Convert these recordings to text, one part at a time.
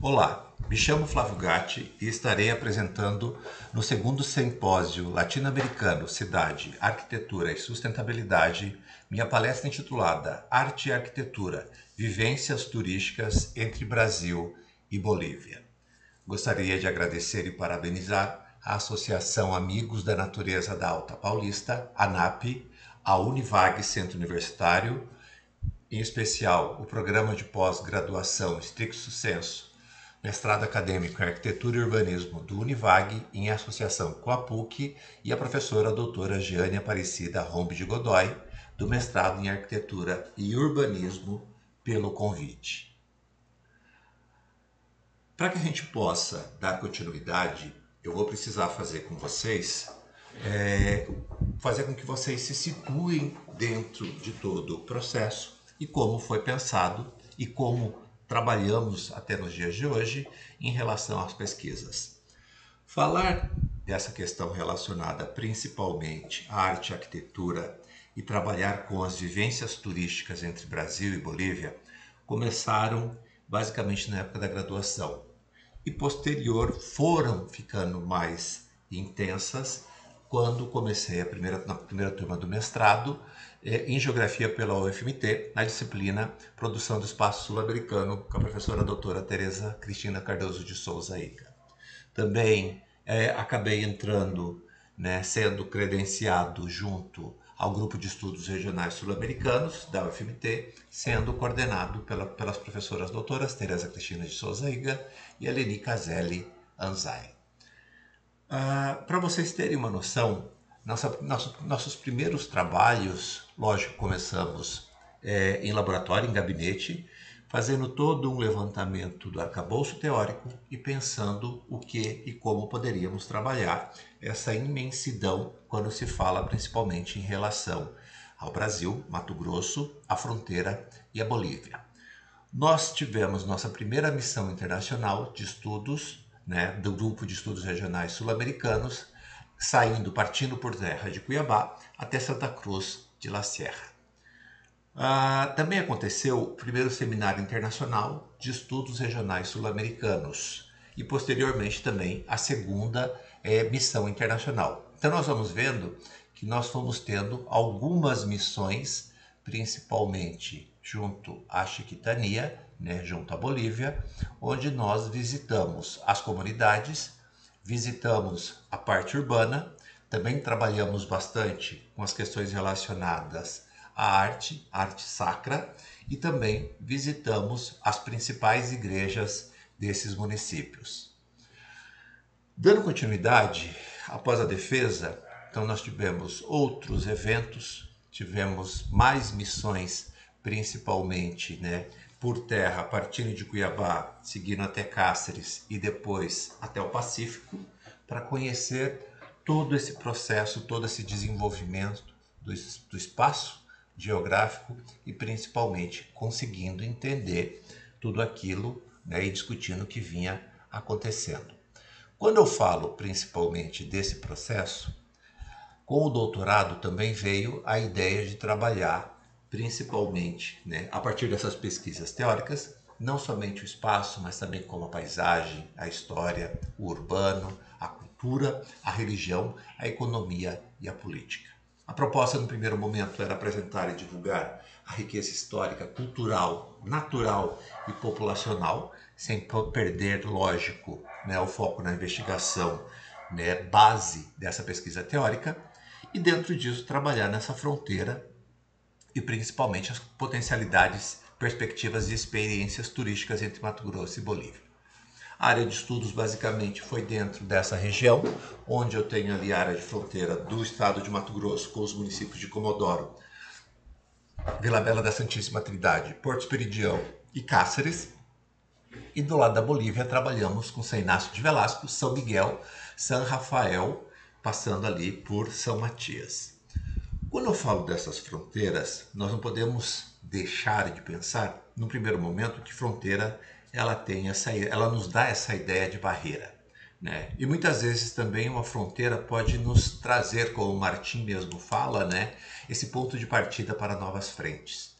Olá, me chamo Flávio Gatti e estarei apresentando no segundo simpósio latino-americano Cidade, Arquitetura e Sustentabilidade minha palestra intitulada Arte e Arquitetura, Vivências Turísticas entre Brasil e Bolívia. Gostaria de agradecer e parabenizar a Associação Amigos da Natureza da Alta Paulista, ANAP, a Univag Centro Universitário, em especial o Programa de Pós-Graduação Stricto Sensu, mestrado acadêmico em Arquitetura e Urbanismo do Univag, em associação com a PUC, e a professora doutora Jeane Aparecida Rombe de Godoy, do mestrado em Arquitetura e Urbanismo, pelo convite. Para que a gente possa dar continuidade, eu vou precisar fazer com vocês, fazer com que vocês se situem dentro de todo o processo e como foi pensado e como trabalhamos até nos dias de hoje em relação às pesquisas. Falar dessa questão relacionada principalmente à arte e arquitetura e trabalhar com as vivências turísticas entre Brasil e Bolívia começaram basicamente na época da graduação e posterior foram ficando mais intensas quando comecei na primeira turma do mestrado em Geografia pela UFMT, na disciplina Produção do Espaço Sul-Americano, com a professora doutora Tereza Cristina Cardoso de Souza Ica. Também acabei entrando, sendo credenciado junto ao Grupo de Estudos Regionais Sul-Americanos, da UFMT, sendo coordenado pelas professoras doutoras Tereza Cristina de Souza Iga e Eleni Caselli Anzai. Para vocês terem uma noção, nossos primeiros trabalhos, lógico, começamos em laboratório, em gabinete, fazendo todo um levantamento do arcabouço teórico e pensando o que e como poderíamos trabalhar essa imensidão quando se fala principalmente em relação ao Brasil, Mato Grosso, a fronteira e a Bolívia. Nós tivemos nossa primeira missão internacional de estudos, do Grupo de Estudos Regionais Sul-Americanos, partindo por terra de Cuiabá até Santa Cruz de La Sierra. Também aconteceu o primeiro Seminário Internacional de Estudos Regionais Sul-Americanos e, posteriormente, também a segunda missão internacional. Então, nós vamos vendo que nós fomos tendo algumas missões, principalmente junto à Chiquitania, junto à Bolívia, onde nós visitamos as comunidades, visitamos a parte urbana, também trabalhamos bastante com as questões relacionadas à arte sacra, e também visitamos as principais igrejas desses municípios. Dando continuidade, após a defesa, então nós tivemos outros eventos, tivemos mais missões, principalmente por terra, partindo de Cuiabá, seguindo até Cáceres e depois até o Pacífico, para conhecer todo esse processo, todo esse desenvolvimento do espaço geográfico e principalmente conseguindo entender tudo aquilo e discutindo o que vinha acontecendo. Quando eu falo principalmente desse processo, com o doutorado também veio a ideia de trabalhar principalmente a partir dessas pesquisas teóricas, não somente o espaço, mas também como a paisagem, a história, o urbano, a cultura, a religião, a economia e a política. A proposta no primeiro momento era apresentar e divulgar a riqueza histórica, cultural, natural e populacional, sem perder, lógico, o foco na investigação base dessa pesquisa teórica, e dentro disso trabalhar nessa fronteira e principalmente as potencialidades, perspectivas e experiências turísticas entre Mato Grosso e Bolívia. A área de estudos basicamente foi dentro dessa região, onde eu tenho ali a área de fronteira do estado de Mato Grosso com os municípios de Comodoro, Vila Bela da Santíssima Trindade, Porto Esperidião e Cáceres. E do lado da Bolívia trabalhamos com São Inácio de Velasco, São Miguel, São Rafael, passando ali por São Matias. Quando eu falo dessas fronteiras, nós não podemos deixar de pensar, no primeiro momento, que fronteira ela nos dá essa ideia de barreira. E muitas vezes também uma fronteira pode nos trazer, como o Martim mesmo fala, esse ponto de partida para novas frentes,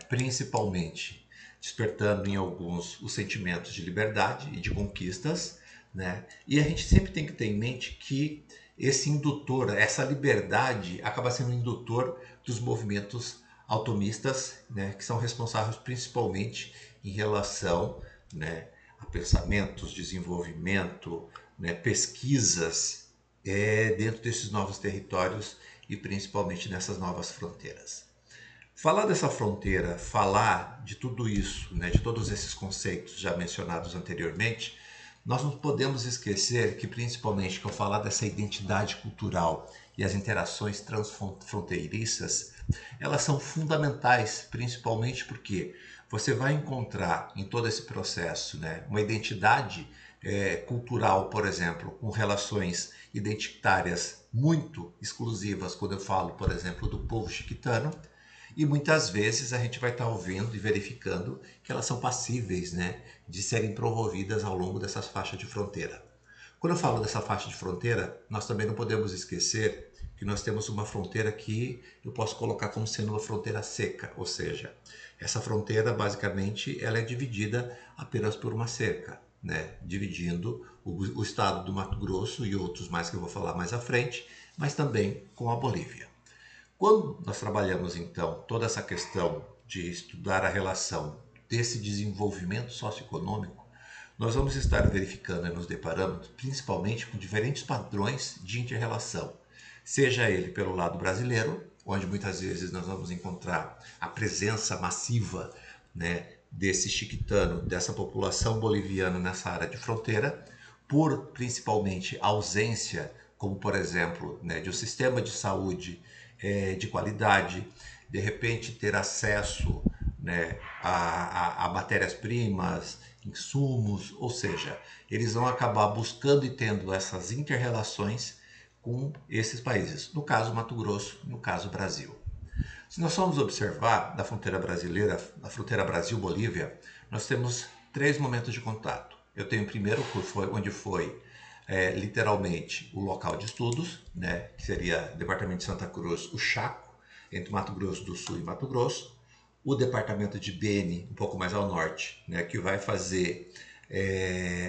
principalmente despertando em alguns os sentimentos de liberdade e de conquistas, né? E a gente sempre tem que ter em mente que esse indutor, essa liberdade, acaba sendo um indutor dos movimentos autonomistas, né? Que são responsáveis principalmente em relação, né, a pensamentos, desenvolvimento, né, pesquisas dentro desses novos territórios e principalmente nessas novas fronteiras. Falar dessa fronteira, falar de tudo isso, né, de todos esses conceitos já mencionados anteriormente, nós não podemos esquecer que, principalmente, que eu falar dessa identidade cultural e as interações transfronteiriças, elas são fundamentais, principalmente porque você vai encontrar em todo esse processo, né, uma identidade cultural, por exemplo, com relações identitárias muito exclusivas, quando eu falo, por exemplo, do povo chiquitano, e muitas vezes a gente vai estar ouvindo e verificando que elas são passíveis, né, de serem promovidas ao longo dessas faixas de fronteira. Quando eu falo dessa faixa de fronteira, nós também não podemos esquecer que nós temos uma fronteira que eu posso colocar como sendo uma fronteira seca, ou seja, essa fronteira basicamente ela é dividida apenas por uma cerca, né, dividindo o estado do Mato Grosso e outros mais que eu vou falar mais à frente, mas também com a Bolívia. Quando nós trabalhamos, então, toda essa questão de estudar a relação desse desenvolvimento socioeconômico, nós vamos estar verificando e nos deparando principalmente com diferentes padrões de inter-relação, seja ele pelo lado brasileiro, onde muitas vezes nós vamos encontrar a presença massiva, né, desse chiquitano, dessa população boliviana nessa área de fronteira, por principalmente ausência, como por exemplo, né, de um sistema de saúde de qualidade, de repente ter acesso, né, a matérias-primas, insumos, ou seja, eles vão acabar buscando e tendo essas inter-relações com esses países, no caso Mato Grosso, no caso Brasil. Se nós formos observar da fronteira brasileira, da fronteira Brasil-Bolívia, nós temos 3 momentos de contato. Eu tenho o primeiro, onde foi literalmente o local de estudos, né, que seria Departamento de Santa Cruz, o Chaco, entre Mato Grosso do Sul e Mato Grosso. O departamento de Beni, um pouco mais ao norte, né, que vai fazer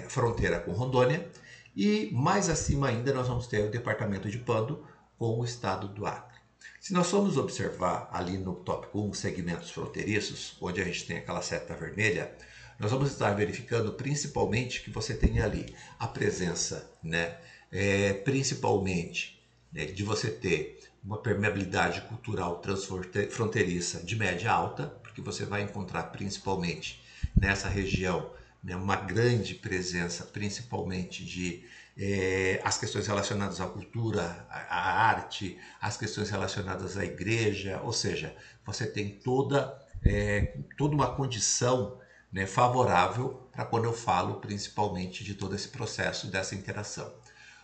fronteira com Rondônia. E mais acima ainda nós vamos ter o departamento de Pando com o estado do Acre. Se nós formos observar ali no tópico 1, segmentos fronteiriços, onde a gente tem aquela seta vermelha, nós vamos estar verificando principalmente que você tem ali a presença, né, principalmente, né, de você ter uma permeabilidade cultural transfronteiriça de média alta, porque você vai encontrar principalmente nessa região, né, uma grande presença principalmente de as questões relacionadas à cultura, à arte, as questões relacionadas à igreja, ou seja, você tem toda uma condição, né, favorável para quando eu falo principalmente de todo esse processo dessa interação.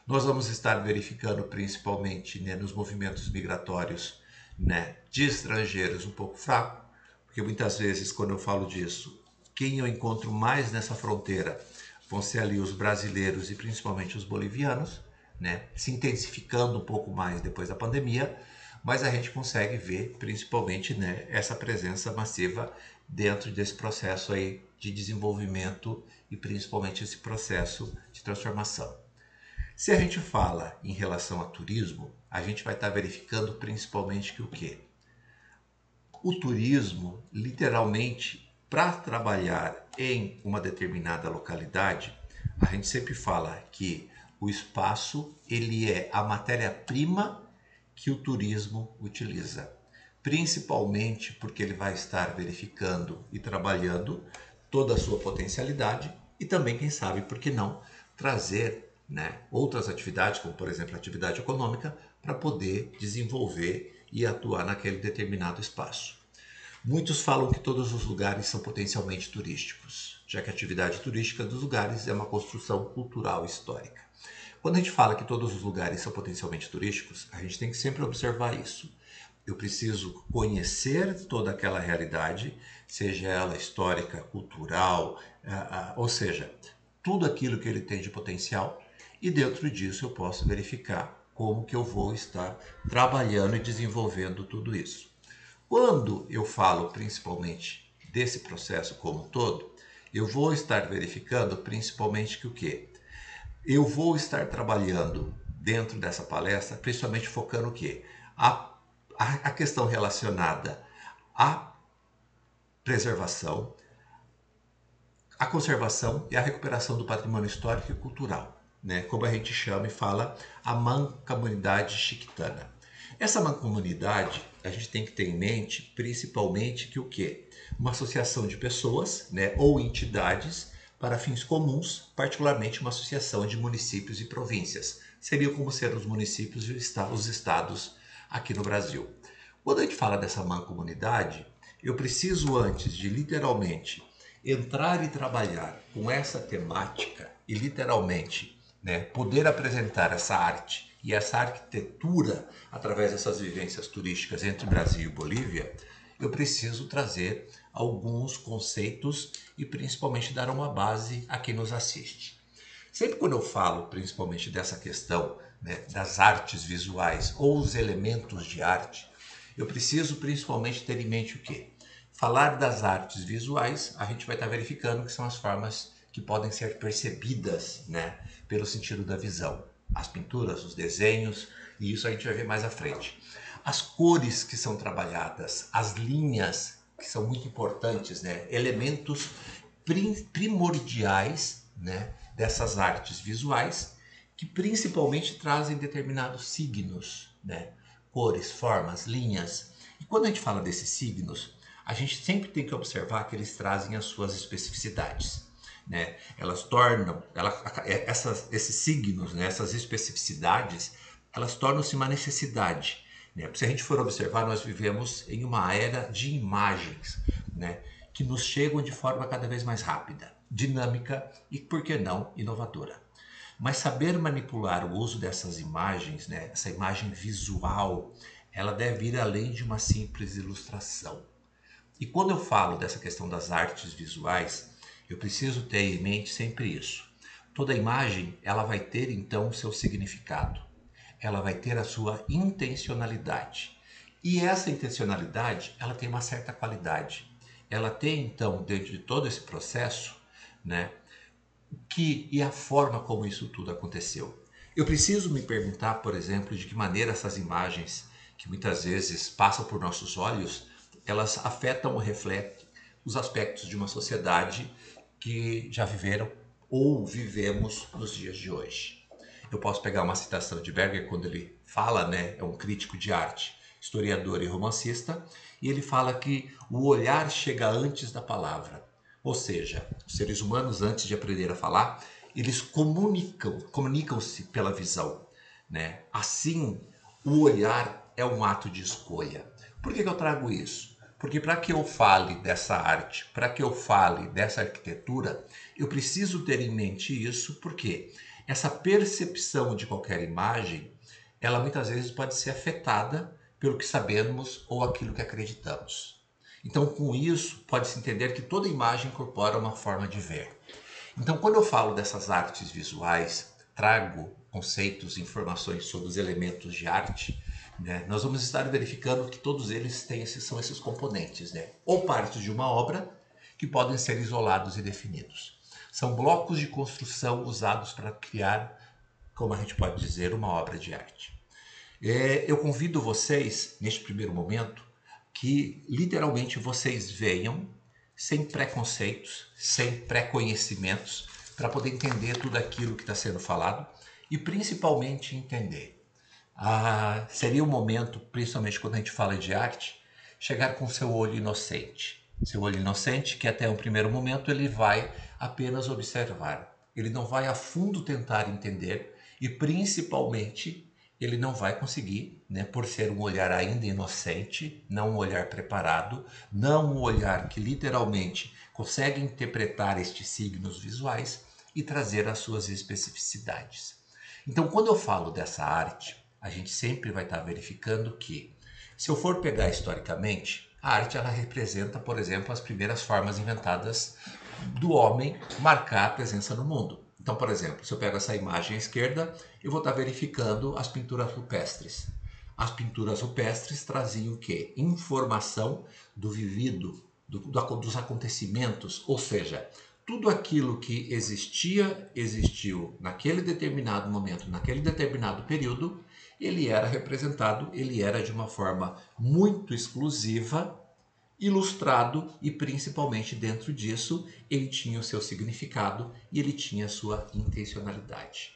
Nós vamos estar verificando principalmente, né, nos movimentos migratórios, né, de estrangeiros um pouco fraco, porque muitas vezes quando eu falo disso, quem eu encontro mais nessa fronteira vão ser ali os brasileiros e principalmente os bolivianos, né, se intensificando um pouco mais depois da pandemia, mas a gente consegue ver principalmente, né, essa presença massiva dentro desse processo aí de desenvolvimento e principalmente esse processo de transformação. Se a gente fala em relação a turismo, a gente vai estar verificando principalmente que o quê? O turismo, literalmente, para trabalhar em uma determinada localidade, a gente sempre fala que o espaço ele é a matéria-prima que o turismo utiliza, principalmente porque ele vai estar verificando e trabalhando toda a sua potencialidade e também, quem sabe, por que não, trazer, né, outras atividades, como por exemplo a atividade econômica, para poder desenvolver e atuar naquele determinado espaço. Muitos falam que todos os lugares são potencialmente turísticos, já que a atividade turística dos lugares é uma construção cultural e histórica. Quando a gente fala que todos os lugares são potencialmente turísticos, a gente tem que sempre observar isso. Eu preciso conhecer toda aquela realidade, seja ela histórica, cultural, ou seja, tudo aquilo que ele tem de potencial, e dentro disso eu posso verificar como que eu vou estar trabalhando e desenvolvendo tudo isso. Quando eu falo principalmente desse processo como um todo, eu vou estar verificando principalmente que o quê? Eu vou estar trabalhando dentro dessa palestra, principalmente focando o quê? A questão relacionada à preservação, à conservação e à recuperação do patrimônio histórico e cultural, né? Como a gente chama e fala, a mancomunidade chiquitana. Essa mancomunidade, a gente tem que ter em mente, principalmente, que o quê? Uma associação de pessoas, né, ou entidades para fins comuns, particularmente uma associação de municípios e províncias. Seriam como ser os municípios e os estados aqui no Brasil. Quando a gente fala dessa mancomunidade, eu preciso antes de literalmente entrar e trabalhar com essa temática e literalmente, né, poder apresentar essa arte e essa arquitetura através dessas vivências turísticas entre Brasil e Bolívia, eu preciso trazer alguns conceitos e principalmente dar uma base a quem nos assiste. Sempre quando eu falo principalmente dessa questão, né, das artes visuais ou os elementos de arte, eu preciso principalmente ter em mente o quê? Falar das artes visuais, a gente vai estar verificando que são as formas que podem ser percebidas, né, pelo sentido da visão. As pinturas, os desenhos, e isso a gente vai ver mais à frente. As cores que são trabalhadas, as linhas, que são muito importantes, né, elementos primordiais, né, dessas artes visuais, que principalmente trazem determinados signos, né, cores, formas, linhas. E quando a gente fala desses signos, a gente sempre tem que observar que eles trazem as suas especificidades, né? Elas tornam, esses signos, né, essas especificidades, elas tornam-se uma necessidade, né? Se a gente for observar, nós vivemos em uma era de imagens, né, que nos chegam de forma cada vez mais rápida, dinâmica e, por que não, inovadora. Mas saber manipular o uso dessas imagens, né, essa imagem visual, ela deve ir além de uma simples ilustração. E quando eu falo dessa questão das artes visuais, eu preciso ter em mente sempre isso. Toda imagem, ela vai ter então o seu significado. Ela vai ter a sua intencionalidade. E essa intencionalidade, ela tem uma certa qualidade. Ela tem então, dentro de todo esse processo, né, e a forma como isso tudo aconteceu. Eu preciso me perguntar, por exemplo, de que maneira essas imagens, que muitas vezes passam por nossos olhos, elas afetam ou refletem os aspectos de uma sociedade que já viveram ou vivemos nos dias de hoje. Eu posso pegar uma citação de Berger quando ele fala, né, é um crítico de arte, historiador e romancista, e ele fala que o olhar chega antes da palavra. Ou seja, os seres humanos, antes de aprender a falar, eles comunicam-se pela visão, né? Assim, o olhar é um ato de escolha. Por que eu trago isso? Porque para que eu fale dessa arte, para que eu fale dessa arquitetura, eu preciso ter em mente isso, porque essa percepção de qualquer imagem, ela muitas vezes pode ser afetada pelo que sabemos ou aquilo que acreditamos. Então, com isso, pode-se entender que toda imagem incorpora uma forma de ver. Então, quando eu falo dessas artes visuais, trago conceitos, informações sobre os elementos de arte, né, nós vamos estar verificando que todos eles são esses componentes, né, ou partes de uma obra que podem ser isolados e definidos. São blocos de construção usados para criar, como a gente pode dizer, uma obra de arte. Eu convido vocês, neste primeiro momento, que literalmente vocês venham sem preconceitos, sem pré-conhecimentos, para poder entender tudo aquilo que está sendo falado e principalmente entender. Seria o momento, principalmente quando a gente fala de arte, chegar com seu olho inocente. Seu olho inocente que até um primeiro momento ele vai apenas observar. Ele não vai a fundo tentar entender e principalmente ele não vai conseguir, né, por ser um olhar ainda inocente, não um olhar preparado, não um olhar que literalmente consegue interpretar estes signos visuais e trazer as suas especificidades. Então, quando eu falo dessa arte, a gente sempre vai estar verificando que, se eu for pegar historicamente, a arte ela representa, por exemplo, as primeiras formas inventadas do homem marcar a presença no mundo. Então, por exemplo, se eu pego essa imagem à esquerda, eu vou estar verificando as pinturas rupestres. As pinturas rupestres traziam o quê? Informação do vivido, dos acontecimentos, ou seja, tudo aquilo que existiu naquele determinado momento, naquele determinado período, ele era representado, ele era de uma forma muito exclusiva, ilustrado e principalmente dentro disso ele tinha o seu significado e ele tinha a sua intencionalidade.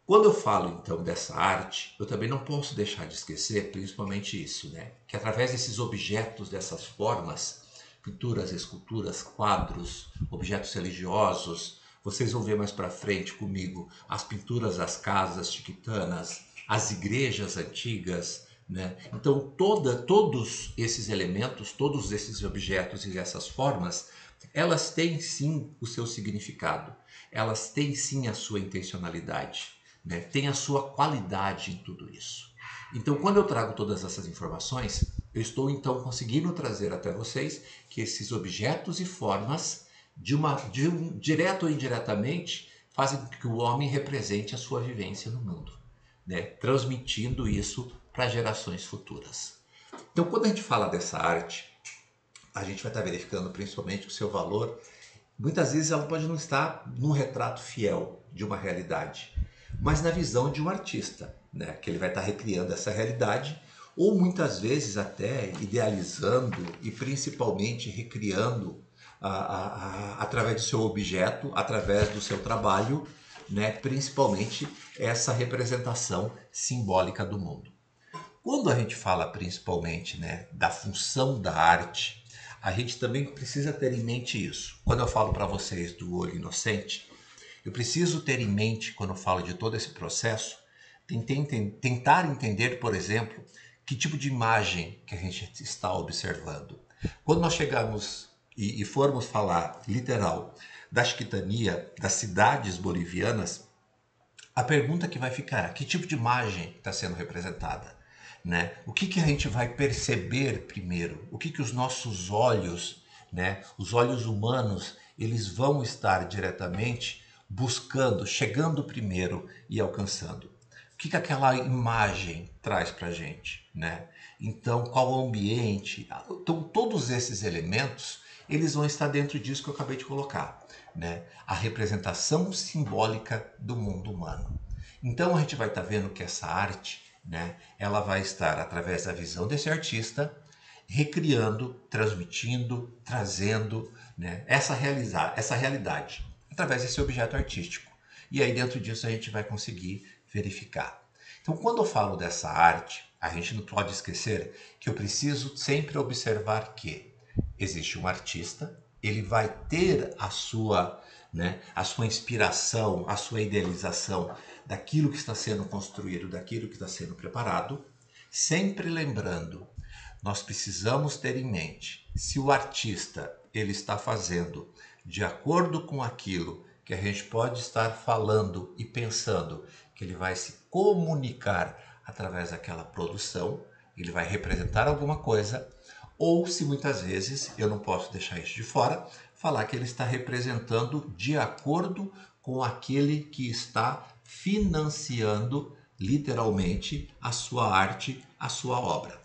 Quando eu falo então dessa arte, eu também não posso deixar de esquecer principalmente isso, né? Que através desses objetos, dessas formas, pinturas, esculturas, quadros, objetos religiosos, vocês vão ver mais para frente comigo as pinturas das casas chiquitanas, as igrejas antigas, né? Então todos esses elementos, todos esses objetos e essas formas, elas têm sim o seu significado, elas têm sim a sua intencionalidade, né? Tem a sua qualidade em tudo isso. Então, quando eu trago todas essas informações, eu estou então conseguindo trazer até vocês que esses objetos e formas, direto ou indiretamente, fazem com que o homem represente a sua vivência no mundo, né? Transmitindo isso para gerações futuras. Então, quando a gente fala dessa arte, a gente vai estar verificando principalmente que o seu valor, muitas vezes ela pode não estar num retrato fiel de uma realidade, mas na visão de um artista, né? Que ele vai estar recriando essa realidade, ou muitas vezes até idealizando e principalmente recriando através do seu objeto, através do seu trabalho, né? Principalmente essa representação simbólica do mundo. Quando a gente fala principalmente, né, da função da arte, a gente também precisa ter em mente isso. Quando eu falo para vocês do olho inocente, eu preciso ter em mente, quando eu falo de todo esse processo, tentar entender, por exemplo, que tipo de imagem que a gente está observando. Quando nós chegamos e formos falar, literal, da chiquitania, das cidades bolivianas, a pergunta que vai ficar, que tipo de imagem está sendo representada? Né? O que a gente vai perceber primeiro? O que os nossos olhos, né, os olhos humanos, eles vão estar diretamente buscando, chegando primeiro e alcançando? O que aquela imagem traz para a gente, né? Então, qual o ambiente? Então, todos esses elementos, eles vão estar dentro disso que eu acabei de colocar, né? A representação simbólica do mundo humano. Então, a gente vai estar vendo que essa arte, né, ela vai estar, através da visão desse artista, recriando, transmitindo, trazendo, né, essa realidade, através desse objeto artístico. E aí dentro disso a gente vai conseguir verificar. Então, quando eu falo dessa arte, a gente não pode esquecer que eu preciso sempre observar que existe um artista, ele vai ter a sua inspiração, a sua idealização daquilo que está sendo construído, daquilo que está sendo preparado, sempre lembrando, nós precisamos ter em mente, se o artista ele está fazendo de acordo com aquilo que a gente pode estar falando e pensando, que ele vai se comunicar através daquela produção, ele vai representar alguma coisa, ou se muitas vezes, eu não posso deixar isso de fora, falar que ele está representando de acordo com aquele que está financiando literalmente a sua arte, a sua obra.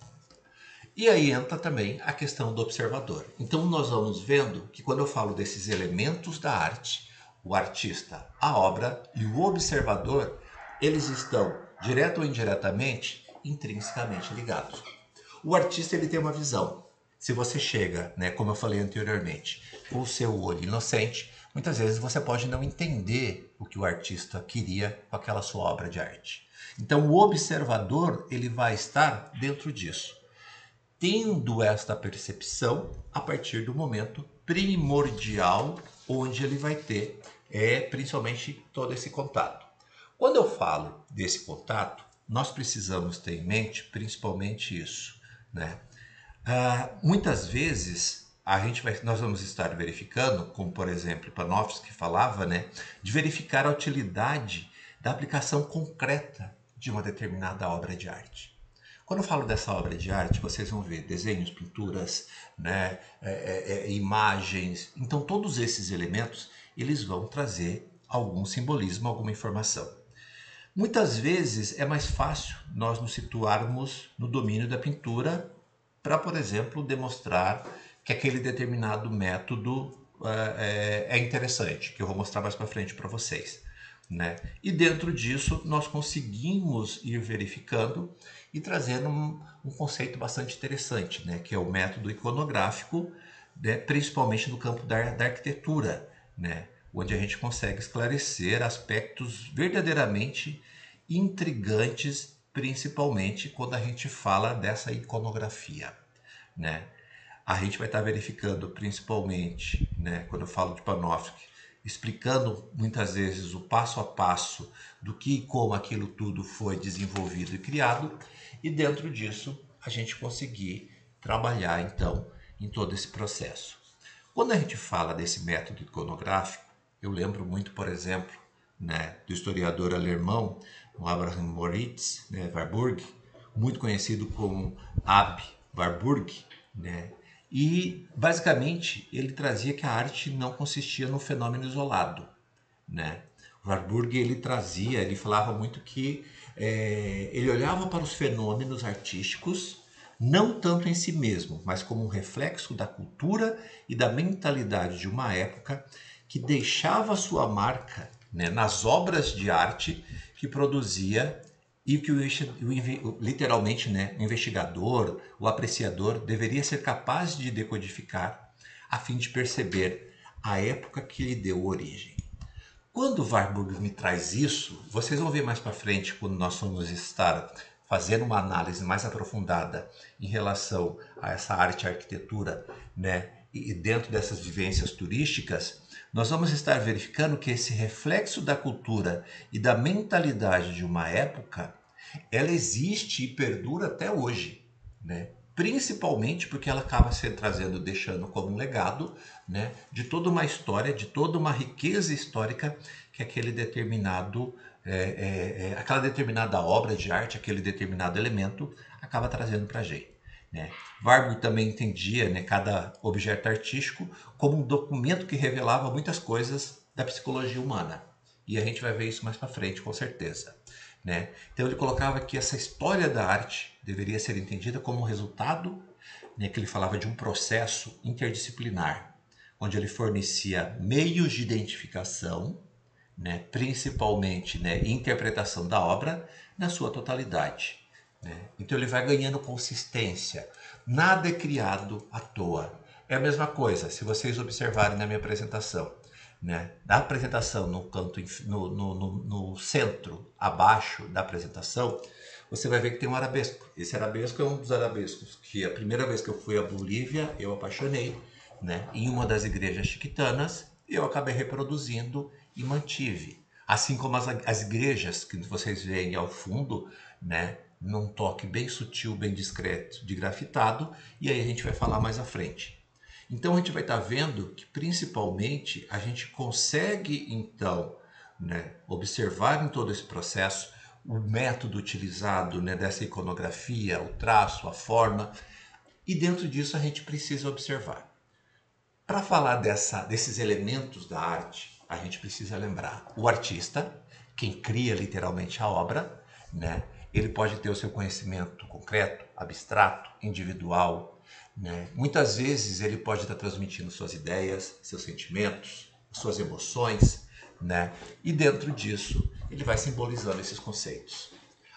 E aí entra também a questão do observador. Então nós vamos vendo que quando eu falo desses elementos da arte, o artista, a obra e o observador, eles estão, direto ou indiretamente, intrinsecamente ligados. O artista ele tem uma visão. Se você chega, né, como eu falei anteriormente, com o seu olho inocente, muitas vezes você pode não entender o que o artista queria com aquela sua obra de arte. Então o observador ele vai estar dentro disso, tendo esta percepção a partir do momento primordial onde ele vai ter principalmente todo esse contato. Quando eu falo desse contato, nós precisamos ter em mente principalmente isso, né? Muitas vezes nós vamos estar verificando, como por exemplo Panofsky falava, né, de verificar a utilidade da aplicação concreta de uma determinada obra de arte. Quando eu falo dessa obra de arte, vocês vão ver desenhos, pinturas, né, imagens. Então todos esses elementos eles vão trazer algum simbolismo, alguma informação. Muitas vezes é mais fácil nós nos situarmos no domínio da pintura para, por exemplo, demonstrar que aquele determinado método é interessante, que eu vou mostrar mais para frente para vocês. Né? E dentro disso nós conseguimos ir verificando e trazendo um conceito bastante interessante, né? Que é o método iconográfico, né? Principalmente no campo da arquitetura, né? Onde a gente consegue esclarecer aspectos verdadeiramente intrigantes, principalmente quando a gente fala dessa iconografia. Né? A gente vai estar verificando principalmente, né, quando eu falo de Panofsky, explicando muitas vezes o passo a passo do que e como aquilo tudo foi desenvolvido e criado, e dentro disso a gente conseguir trabalhar então em todo esse processo. Quando a gente fala desse método iconográfico, eu lembro muito, por exemplo, né, do historiador alemão Abraham Moritz, né, Warburg, muito conhecido como Ab Warburg, né? E basicamente ele trazia que a arte não consistia num fenômeno isolado, né? O Warburg ele falava muito que ele olhava para os fenômenos artísticos não tanto em si mesmo, mas como um reflexo da cultura e da mentalidade de uma época que deixava sua marca, né, nas obras de arte que produzia e que literalmente, né, o investigador, o apreciador deveria ser capaz de decodificar a fim de perceber a época que lhe deu origem. Quando Warburg me traz isso, vocês vão ver mais para frente quando nós vamos estar fazendo uma análise mais aprofundada em relação a essa arte e arquitetura, né, e dentro dessas vivências turísticas, nós vamos estar verificando que esse reflexo da cultura e da mentalidade de uma época, ela existe e perdura até hoje, né? Principalmente porque ela acaba se trazendo, deixando como um legado, né, de toda uma história, de toda uma riqueza histórica que aquele determinado, aquela determinada obra de arte, aquele determinado elemento acaba trazendo para a gente. Né? Warburg também entendia, né, cada objeto artístico como um documento que revelava muitas coisas da psicologia humana. E a gente vai ver isso mais para frente, com certeza. Né? Então ele colocava que essa história da arte deveria ser entendida como um resultado, né, que ele falava de um processo interdisciplinar, onde ele fornecia meios de identificação, né, principalmente, né, interpretação da obra na sua totalidade. Né? Então ele vai ganhando consistência. Nada é criado à toa. É a mesma coisa, se vocês observarem na minha apresentação. Né? Da apresentação, no canto, no centro, abaixo da apresentação, você vai ver que tem um arabesco. Esse arabesco é um dos arabescos que a primeira vez que eu fui à Bolívia, eu apaixonei. Né? Em uma das igrejas chiquitanas, eu acabei reproduzindo e mantive. Assim como as igrejas que vocês veem ao fundo, né? Num toque bem sutil, bem discreto, de grafitado, e aí a gente vai falar mais à frente. Então a gente vai estar vendo que principalmente a gente consegue então, né, observar em todo esse processo o método utilizado, né, dessa iconografia, o traço, a forma, e dentro disso a gente precisa observar. Para falar desses elementos da arte, a gente precisa lembrar o artista, quem cria literalmente a obra, né? Ele pode ter o seu conhecimento concreto, abstrato, individual, né? Muitas vezes ele pode estar transmitindo suas ideias, seus sentimentos, suas emoções, né? E dentro disso ele vai simbolizando esses conceitos.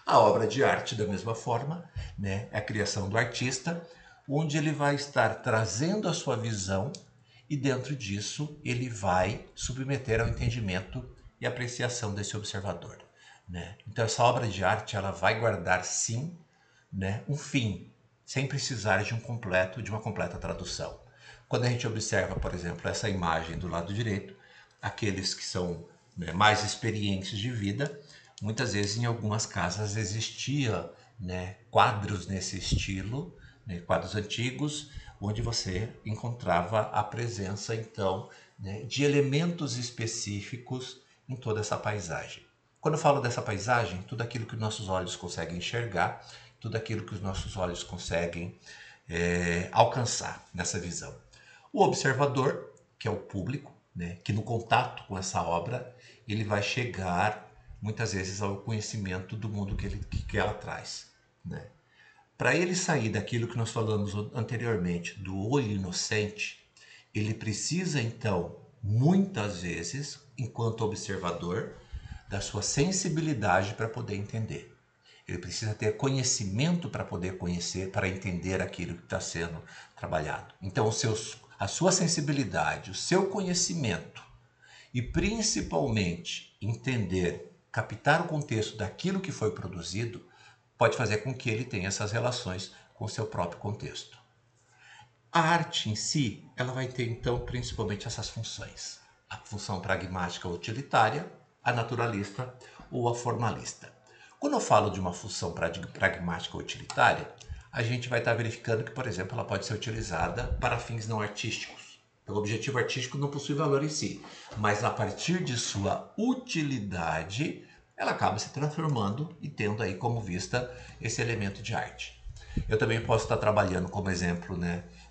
A obra de arte, da mesma forma, né, é a criação do artista, onde ele vai estar trazendo a sua visão e dentro disso ele vai submeter ao entendimento e apreciação desse observador. Né? Então essa obra de arte ela vai guardar sim, né, um fim, sem precisar de uma completa tradução. Quando a gente observa, por exemplo, essa imagem do lado direito, aqueles que são, né, mais experientes de vida, muitas vezes em algumas casas existia, né, quadros nesse estilo, né, quadros antigos, onde você encontrava a presença então, né, de elementos específicos em toda essa paisagem. Quando eu falo dessa paisagem, tudo aquilo que nossos olhos conseguem enxergar, tudo aquilo que os nossos olhos conseguem alcançar nessa visão. O observador, que é o público, né, que no contato com essa obra, ele vai chegar muitas vezes ao conhecimento do mundo que ela traz. Né? Para ele sair daquilo que nós falamos anteriormente, do olho inocente, ele precisa então, muitas vezes, enquanto observador, da sua sensibilidade para poder entender. Ele precisa ter conhecimento para poder conhecer, para entender aquilo que está sendo trabalhado. Então, a sua sensibilidade, o seu conhecimento e principalmente entender, captar o contexto daquilo que foi produzido, pode fazer com que ele tenha essas relações com o seu próprio contexto. A arte em si, ela vai ter então principalmente essas funções. A função pragmática utilitária, a naturalista ou a formalista. Quando eu falo de uma função pragmática utilitária, a gente vai estar verificando que, por exemplo, ela pode ser utilizada para fins não artísticos. O objetivo artístico não possui valor em si, mas a partir de sua utilidade, ela acaba se transformando e tendo aí como vista esse elemento de arte. Eu também posso estar trabalhando como exemplo,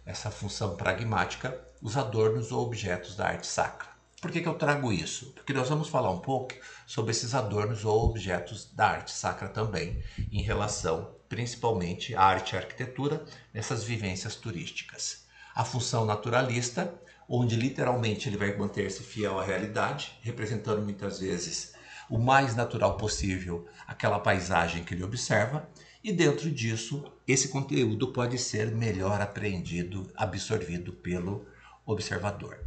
essa função pragmática, os adornos ou objetos da arte sacra. Por que eu trago isso? Porque nós vamos falar um pouco sobre esses adornos ou objetos da arte sacra também, em relação principalmente à arte e à arquitetura, nessas vivências turísticas. A função naturalista, onde literalmente ele vai manter-se fiel à realidade, representando muitas vezes o mais natural possível aquela paisagem que ele observa, e dentro disso, esse conteúdo pode ser melhor apreendido, absorvido pelo observador.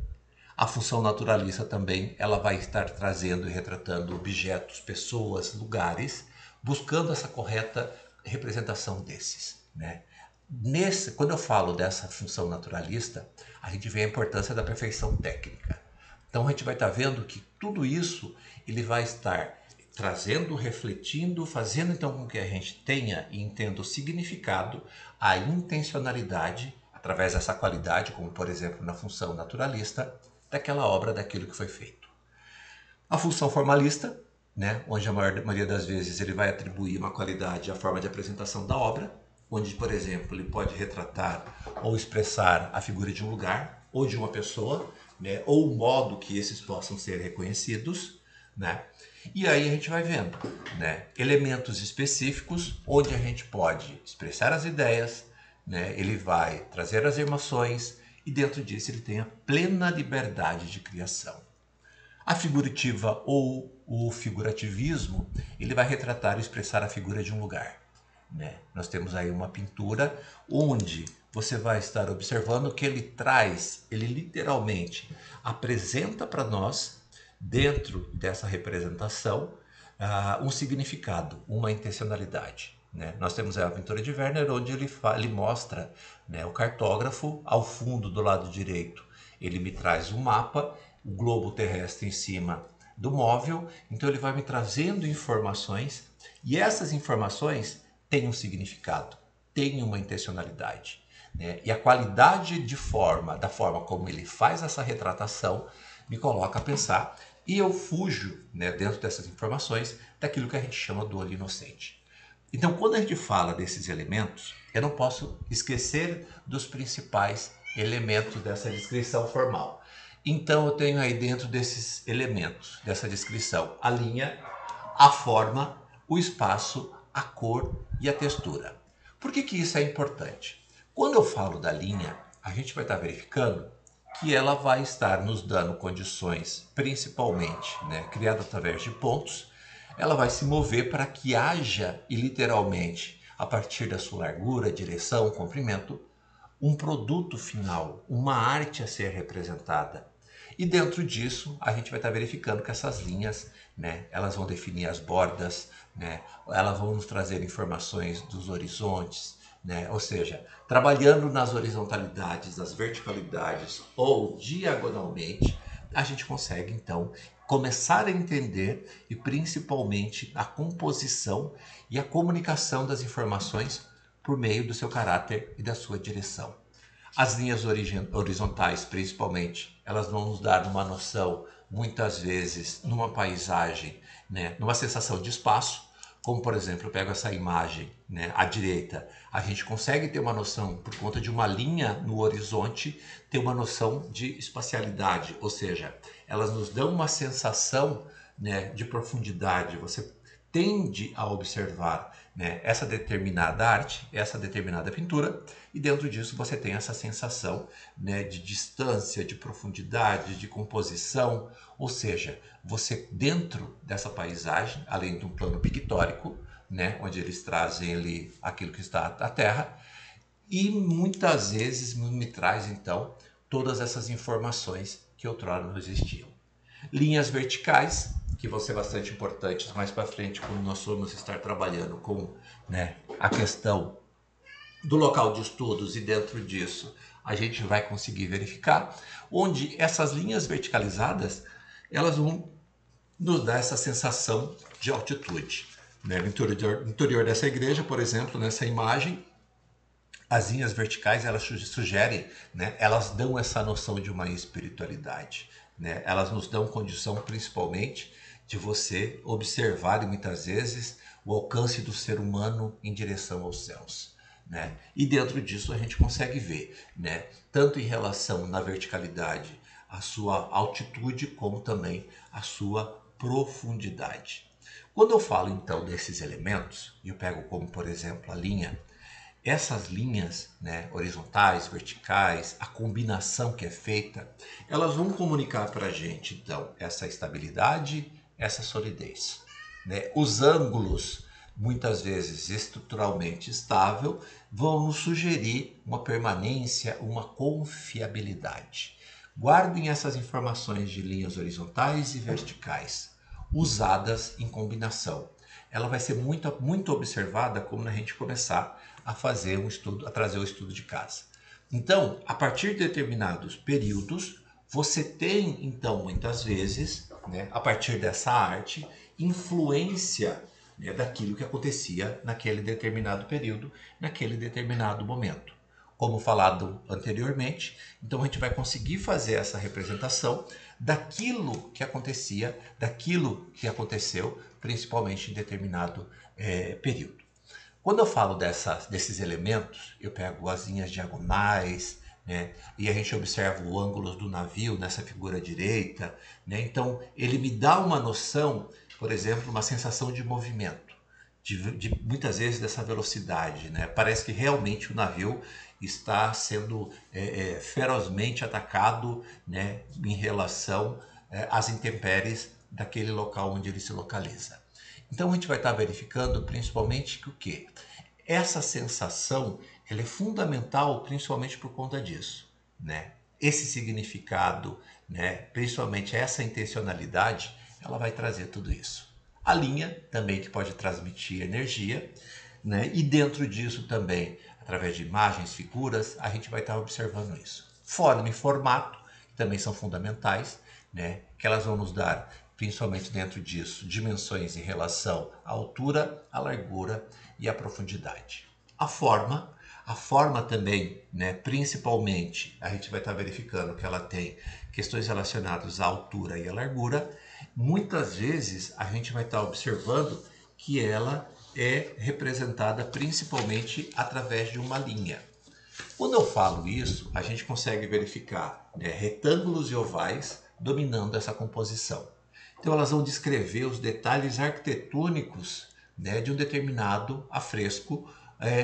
A função naturalista também, ela vai estar trazendo e retratando objetos, pessoas, lugares, buscando essa correta representação desses, quando eu falo dessa função naturalista, a gente vê a importância da perfeição técnica. Então a gente vai estar vendo que tudo isso ele vai estar trazendo, refletindo, fazendo então com que a gente tenha e entenda o significado, a intencionalidade, através dessa qualidade, como por exemplo na função naturalista, daquela obra, daquilo que foi feito. A função formalista, onde a maioria das vezes ele vai atribuir uma qualidade à forma de apresentação da obra, onde, por exemplo, ele pode retratar ou expressar a figura de um lugar ou de uma pessoa, ou o modo que esses possam ser reconhecidos, E aí a gente vai vendo, elementos específicos onde a gente pode expressar as ideias, ele vai trazer as emoções e dentro disso ele tem a plena liberdade de criação. A figurativa ou o figurativismo, ele vai retratar e expressar a figura de um lugar. Nós temos aí uma pintura onde você vai estar observando que ele literalmente apresenta para nós, dentro dessa representação, um significado, uma intencionalidade. Nós temos a pintura de Werner, onde ele mostra o cartógrafo ao fundo do lado direito. Ele me traz um mapa, o globo terrestre em cima do móvel, então ele vai me trazendo informações e essas informações têm um significado, têm uma intencionalidade. E a qualidade da forma como ele faz essa retratação, me coloca a pensar e eu fujo, dentro dessas informações, daquilo que a gente chama do olho inocente. Então, quando a gente fala desses elementos, eu não posso esquecer dos principais elementos dessa descrição formal. Então, eu tenho aí dentro desses elementos, dessa descrição, a linha, a forma, o espaço, a cor e a textura. Por que isso é importante? Quando eu falo da linha, a gente vai estar verificando que ela vai estar nos dando condições, principalmente, criada através de pontos, ela vai se mover para que haja, e literalmente, a partir da sua largura, direção, comprimento, um produto final, uma arte a ser representada. E dentro disso, a gente vai estar verificando que essas linhas, elas vão definir as bordas, elas vão nos trazer informações dos horizontes, ou seja, trabalhando nas horizontalidades, nas verticalidades ou diagonalmente, a gente consegue então começar a entender e principalmente a composição e a comunicação das informações por meio do seu caráter e da sua direção. As linhas horizontais, principalmente, elas vão nos dar uma noção, muitas vezes, numa paisagem, numa sensação de espaço, como, por exemplo, eu pego essa imagem, à direita, a gente consegue ter uma noção, por conta de uma linha no horizonte, ter uma noção de espacialidade, ou seja, elas nos dão uma sensação, de profundidade, você tende a observar né, essa determinada arte, essa determinada pintura, e dentro disso você tem essa sensação, né, de distância, de profundidade, de composição, ou seja, você dentro dessa paisagem, além de um plano pictórico, né, onde eles trazem ali aquilo que está à terra, e muitas vezes me traz então todas essas informações que outrora não existiam. Linhas verticais, que vão ser bastante importantes mais para frente, quando nós vamos estar trabalhando com, né, a questão do local de estudos, e dentro disso a gente vai conseguir verificar onde essas linhas verticalizadas elas vão nos dar essa sensação de altitude. Né? No interior dessa igreja, por exemplo, nessa imagem, as linhas verticais elas sugerem, né, elas dão essa noção de uma espiritualidade, né? Elas nos dão condição principalmente de você observar muitas vezes o alcance do ser humano em direção aos céus, né? E dentro disso a gente consegue ver, né, tanto em relação na verticalidade a sua altitude como também a sua profundidade. Quando eu falo então desses elementos, eu pego como por exemplo a linha. Essas linhas, né, horizontais, verticais, a combinação que é feita, elas vão comunicar para a gente, então, essa estabilidade, essa solidez. Né? Os ângulos, muitas vezes estruturalmente estável, vão nos sugerir uma permanência, uma confiabilidade. Guardem essas informações de linhas horizontais e verticais, usadas em combinação. Ela vai ser muito observada quando a gente começar a fazer um estudo, a trazer o estudo de casa. Então, a partir de determinados períodos, você tem, então, muitas vezes, né, a partir dessa arte, influência, né, daquilo que acontecia naquele determinado período, naquele determinado momento. Como falado anteriormente, então a gente vai conseguir fazer essa representação daquilo que acontecia, daquilo que aconteceu, principalmente em determinado período. Quando eu falo desses elementos, eu pego as linhas diagonais, né, e a gente observa o ângulo do navio nessa figura direita, né, então ele me dá uma noção, por exemplo, uma sensação de movimento, de muitas vezes dessa velocidade, né? Parece que realmente o navio está sendo ferozmente atacado, né, em relação às intempéries daquele local onde ele se localiza. Então a gente vai estar verificando principalmente que o quê? Essa sensação ela é fundamental principalmente por conta disso, né? Esse significado, né, principalmente essa intencionalidade, ela vai trazer tudo isso. A linha também que pode transmitir energia, né? E dentro disso também, através de imagens, figuras, a gente vai estar observando isso. Forma e formato, que também são fundamentais, né? Que elas vão nos dar, principalmente dentro disso, dimensões em relação à altura, à largura e à profundidade. A forma também, né, principalmente, a gente vai estar verificando que ela tem questões relacionadas à altura e à largura. Muitas vezes a gente vai estar observando que ela é representada principalmente através de uma linha. Quando eu falo isso, a gente consegue verificar, né, retângulos e ovais dominando essa composição. Então elas vão descrever os detalhes arquitetônicos, né, de um determinado afresco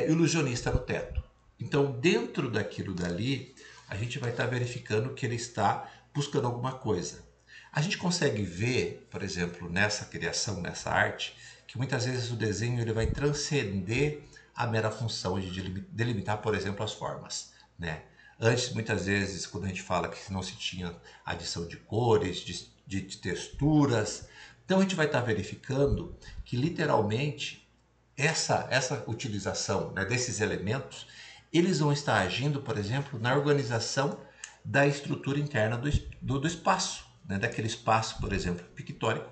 ilusionista no teto. Então, dentro daquilo dali, a gente vai estar verificando que ele está buscando alguma coisa. A gente consegue ver, por exemplo, nessa criação, nessa arte, que muitas vezes o desenho ele vai transcender a mera função de delimitar, por exemplo, as formas, né? Antes, muitas vezes, quando a gente fala que não se tinha adição de cores, de texturas, então a gente vai estar verificando que literalmente essa utilização, né, desses elementos, eles vão estar agindo, por exemplo, na organização da estrutura interna do espaço, né, daquele espaço, por exemplo, pictórico,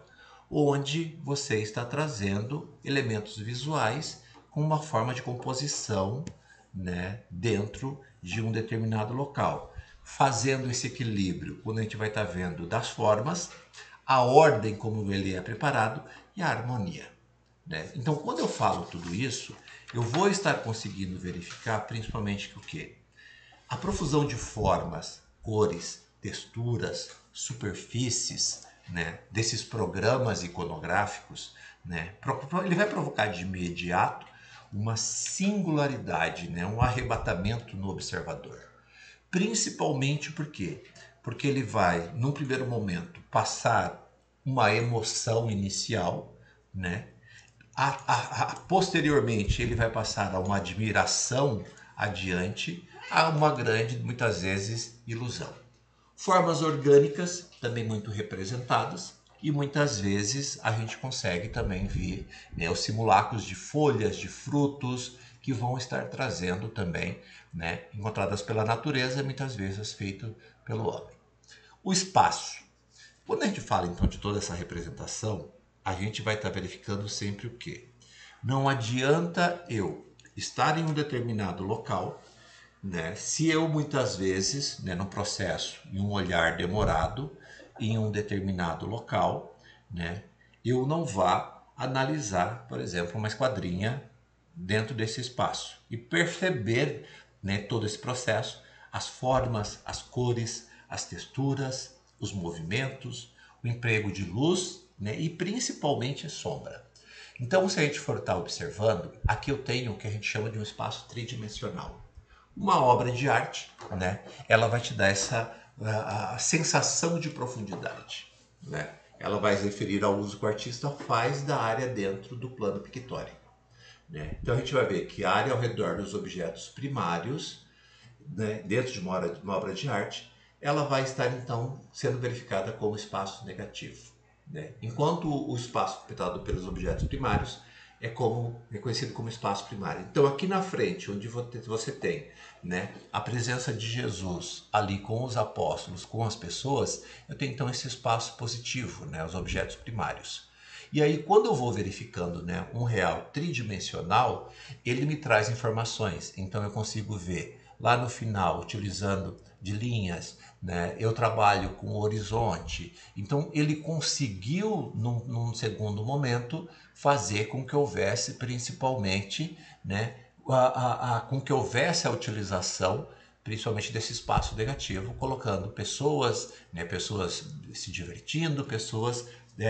onde você está trazendo elementos visuais com uma forma de composição, né, dentro de um determinado local. Fazendo esse equilíbrio, quando a gente vai estar vendo das formas, a ordem como ele é preparado e a harmonia. Né? Então, quando eu falo tudo isso, eu vou estar conseguindo verificar principalmente que o quê? A profusão de formas, cores, texturas, superfícies, né, desses programas iconográficos, né, ele vai provocar de imediato uma singularidade, né, um arrebatamento no observador. Principalmente por quê? Porque ele vai, num primeiro momento, passar uma emoção inicial, né? Posteriormente, ele vai passar a uma admiração adiante, a uma grande, muitas vezes, ilusão. Formas orgânicas, também muito representadas, e muitas vezes a gente consegue também ver, né, os simulacros de folhas, de frutos, que vão estar trazendo também, né, encontradas pela natureza, muitas vezes feito pelo homem. O espaço. Quando a gente fala então de toda essa representação, a gente vai estar verificando sempre o quê? Não adianta eu estar em um determinado local, né, se eu muitas vezes, né, no processo, em um olhar demorado, em um determinado local, né, eu não vá analisar, por exemplo, uma esquadrinha dentro desse espaço e perceber, né, todo esse processo, as formas, as cores, as texturas, os movimentos, o emprego de luz, né, e principalmente a sombra. Então, se a gente for estar observando, aqui eu tenho o que a gente chama de um espaço tridimensional. Uma obra de arte, né, ela vai te dar essa a sensação de profundidade, né? Ela vai se referir ao uso que o artista faz da área dentro do plano pictórico, né? Então a gente vai ver que a área ao redor dos objetos primários, né, dentro de uma obra de arte, ela vai estar então sendo verificada como espaço negativo, né? Enquanto o espaço ocupado pelos objetos primários é conhecido como espaço primário. Então aqui na frente, onde você tem, né, a presença de Jesus ali com os apóstolos, com as pessoas, eu tenho então esse espaço positivo, né, os objetos primários. E aí, quando eu vou verificando, né, um real tridimensional, ele me traz informações. Então eu consigo ver lá no final, utilizando de linhas, né, eu trabalho com o horizonte. Então ele conseguiu, num segundo momento, fazer com que houvesse principalmente, né, com que houvesse a utilização principalmente desse espaço negativo, colocando pessoas, né, pessoas se divertindo, pessoas,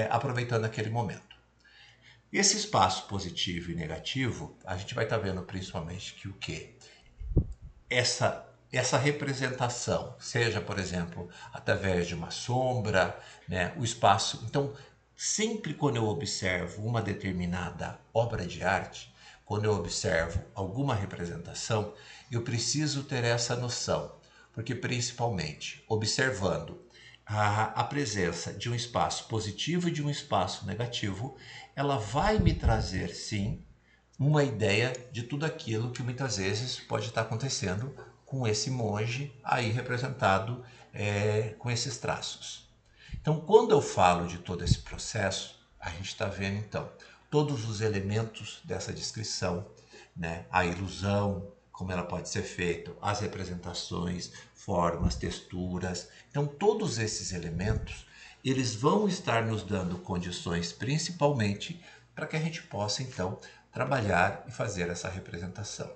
aproveitando aquele momento. Esse espaço positivo e negativo, a gente vai estar vendo principalmente que o quê? Essa representação, seja, por exemplo, através de uma sombra, né, o espaço. Então, sempre quando eu observo uma determinada obra de arte, quando eu observo alguma representação, eu preciso ter essa noção, porque principalmente observando a presença de um espaço positivo e de um espaço negativo, ela vai me trazer sim uma ideia de tudo aquilo que muitas vezes pode estar acontecendo com esse monge aí representado com esses traços. Então, quando eu falo de todo esse processo, a gente está vendo então todos os elementos dessa descrição, né? A ilusão, como ela pode ser feita, as representações, formas, texturas. Então, todos esses elementos, eles vão estar nos dando condições, principalmente, para que a gente possa então trabalhar e fazer essa representação.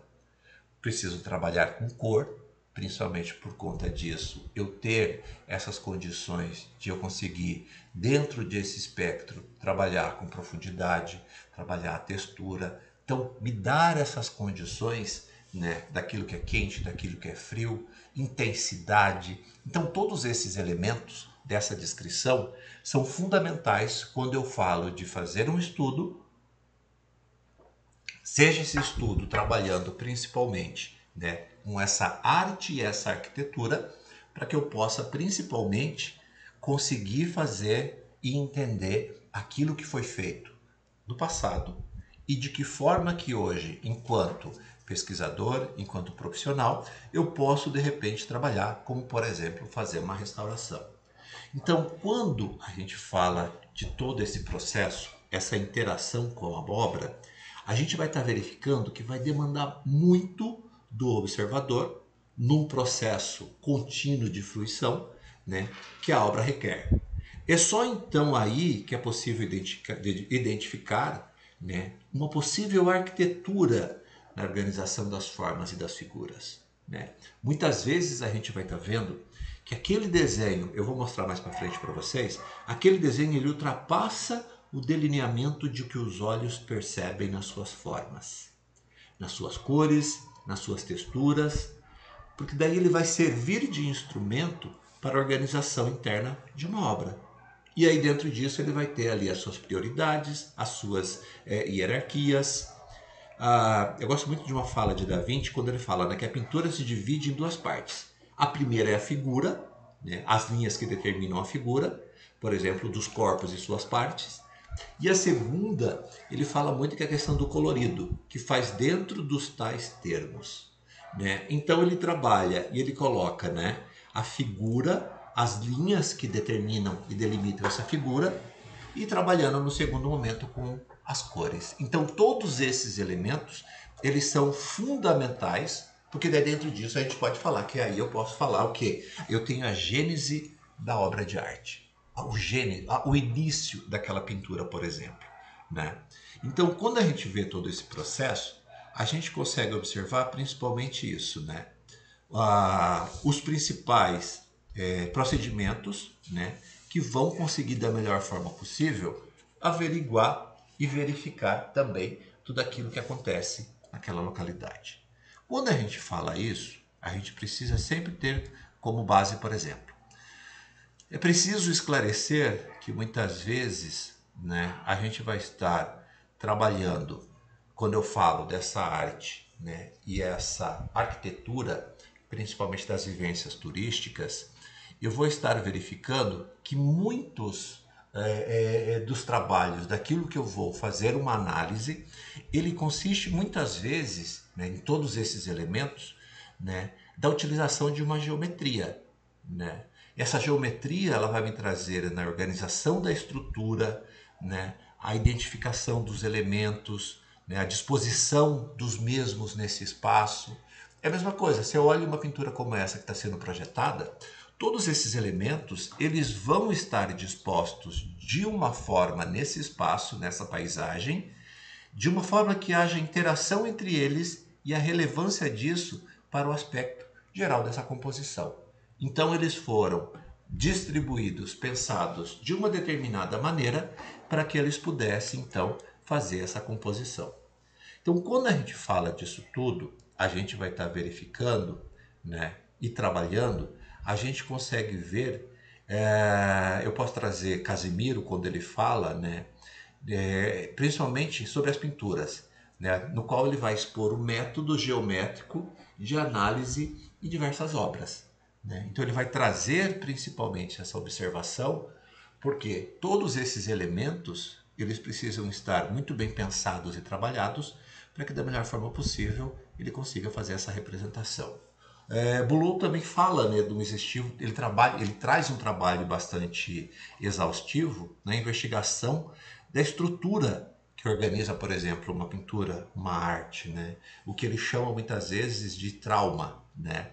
Preciso trabalhar com cor, principalmente por conta disso, eu ter essas condições de eu conseguir, dentro desse espectro, trabalhar com profundidade, trabalhar a textura. Então, me dar essas condições, né, daquilo que é quente, daquilo que é frio, intensidade. Então, todos esses elementos dessa descrição são fundamentais quando eu falo de fazer um estudo, seja esse estudo trabalhando principalmente, né, com essa arte e essa arquitetura, para que eu possa principalmente conseguir fazer e entender aquilo que foi feito no passado e de que forma que hoje, enquanto pesquisador, enquanto profissional, eu posso de repente trabalhar, como por exemplo fazer uma restauração. Então, quando a gente fala de todo esse processo, essa interação com a obra, a gente vai estar verificando que vai demandar muito do observador num processo contínuo de fruição, né, que a obra requer. É só então aí que é possível identificar, né, uma possível arquitetura na organização das formas e das figuras, né? Muitas vezes a gente vai estar vendo que aquele desenho, eu vou mostrar mais para frente para vocês, aquele desenho ele ultrapassa o delineamento de que os olhos percebem nas suas formas, nas suas cores, nas suas texturas, porque daí ele vai servir de instrumento para a organização interna de uma obra. E aí dentro disso ele vai ter ali as suas prioridades, as suas hierarquias. Eu gosto muito de uma fala de Da Vinci quando ele fala, né, que a pintura se divide em duas partes. A primeira é a figura, né, as linhas que determinam a figura, por exemplo, dos corpos e suas partes. E a segunda, ele fala muito que é a questão do colorido, que faz dentro dos tais termos. Né? Então ele trabalha e ele coloca, né, a figura, as linhas que determinam e delimitam essa figura, e trabalhando no segundo momento com as cores. Então todos esses elementos, eles são fundamentais, porque daí dentro disso a gente pode falar que aí eu posso falar o quê? Eu tenho a gênese da obra de arte, o início daquela pintura, por exemplo. Né? Então quando a gente vê todo esse processo, a gente consegue observar principalmente isso, né? Os principais procedimentos, né, que vão conseguir da melhor forma possível averiguar e verificar também tudo aquilo que acontece naquela localidade. Quando a gente fala isso, a gente precisa sempre ter como base, por exemplo, é preciso esclarecer que muitas vezes, né, a gente vai estar trabalhando, quando eu falo dessa arte, né, e essa arquitetura, principalmente das vivências turísticas, eu vou estar verificando que muitos dos trabalhos, daquilo que eu vou fazer uma análise, ele consiste muitas vezes, né, em todos esses elementos, né, da utilização de uma geometria. Né? Essa geometria ela vai me trazer na organização da estrutura, né, a identificação dos elementos, né, a disposição dos mesmos nesse espaço. É a mesma coisa, você olha uma pintura como essa que está sendo projetada, todos esses elementos eles vão estar dispostos de uma forma nesse espaço, nessa paisagem, de uma forma que haja interação entre eles e a relevância disso para o aspecto geral dessa composição. Então eles foram distribuídos, pensados de uma determinada maneira para que eles pudessem então fazer essa composição. Então quando a gente fala disso tudo, a gente vai estar verificando, né, e trabalhando, a gente consegue ver, eu posso trazer Casimiro quando ele fala, né, principalmente sobre as pinturas, né, no qual ele vai expor o método geométrico de análise em diversas obras. Né? Então ele vai trazer principalmente essa observação, porque todos esses elementos eles precisam estar muito bem pensados e trabalhados para que da melhor forma possível ele consiga fazer essa representação. Boulou também fala, né, do exaustivo, ele traz um trabalho bastante exaustivo na investigação da estrutura que organiza, por exemplo, uma pintura, uma arte, né? O que ele chama muitas vezes de trauma. Né?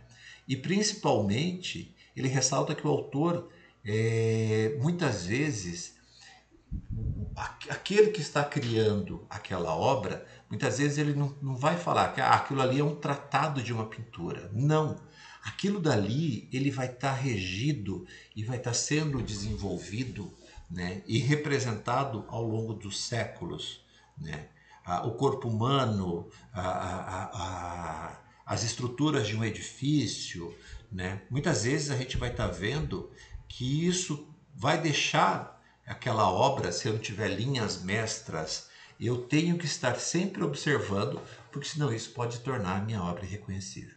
E principalmente ele ressalta que o autor muitas vezes aquele que está criando aquela obra, muitas vezes ele não vai falar que aquilo ali é um tratado de uma pintura. Não. Aquilo dali ele vai estar regido e vai estar sendo desenvolvido, né, e representado ao longo dos séculos. Né? O corpo humano, as estruturas de um edifício. Né? Muitas vezes a gente vai estar vendo que isso vai deixar aquela obra, se eu não tiver linhas mestras, eu tenho que estar sempre observando, porque senão isso pode tornar a minha obra irreconhecível.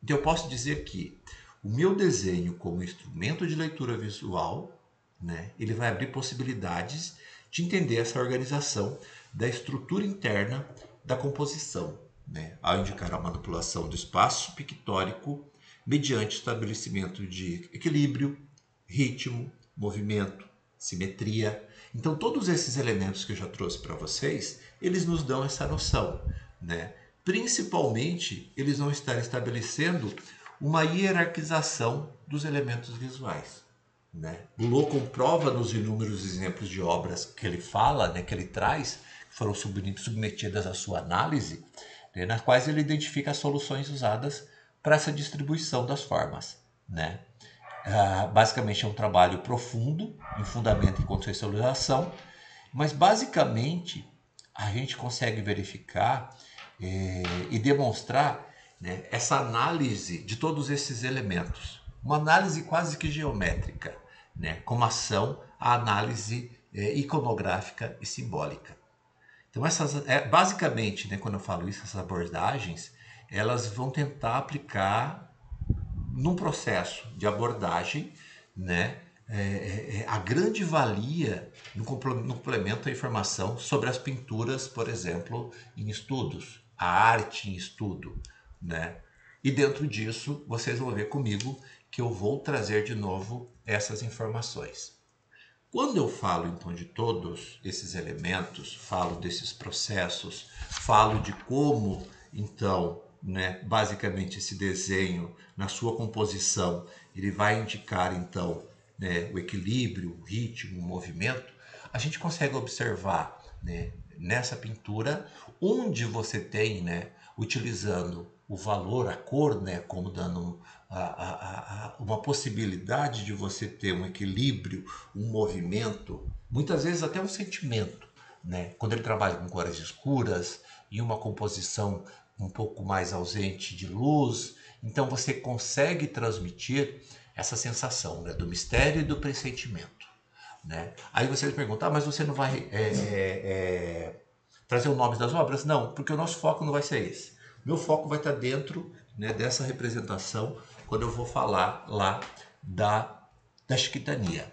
Então eu posso dizer que o meu desenho como instrumento de leitura visual, né, ele vai abrir possibilidades de entender essa organização da estrutura interna da composição, né, ao indicar a manipulação do espaço pictórico mediante estabelecimento de equilíbrio, ritmo, movimento, simetria. Então todos esses elementos que eu já trouxe para vocês, eles nos dão essa noção, né? Principalmente, eles vão estar estabelecendo uma hierarquização dos elementos visuais. Né? Boulou comprova nos inúmeros exemplos de obras que ele fala, né, que ele traz, que foram submetidas à sua análise, né, nas quais ele identifica as soluções usadas para essa distribuição das formas. Né? Basicamente é um trabalho profundo em fundamento e contextualização, mas basicamente a gente consegue verificar e demonstrar, né, essa análise de todos esses elementos. Uma análise quase que geométrica, né, como ação a análise iconográfica e simbólica. Então, basicamente, né, quando eu falo isso, essas abordagens, elas vão tentar aplicar num processo de abordagem, né, a grande valia no complemento à informação sobre as pinturas, por exemplo, em estudos, a arte em estudo, né? E dentro disso, vocês vão ver comigo que eu vou trazer de novo essas informações. Quando eu falo então de todos esses elementos, falo desses processos, falo de como então, né, basicamente esse desenho na sua composição, ele vai indicar então, né, o equilíbrio, o ritmo, o movimento, a gente consegue observar, né, nessa pintura onde você tem, né, utilizando o valor, a cor, né, como dando uma possibilidade de você ter um equilíbrio, um movimento, muitas vezes até um sentimento, né? Quando ele trabalha com cores escuras e uma composição um pouco mais ausente de luz, então você consegue transmitir essa sensação, né, do mistério e do pressentimento, né? Aí você pergunta, mas você não vai trazer o nome das obras? Não, porque o nosso foco não vai ser esse. Meu foco vai estar dentro, né, dessa representação quando eu vou falar lá da Chiquitania.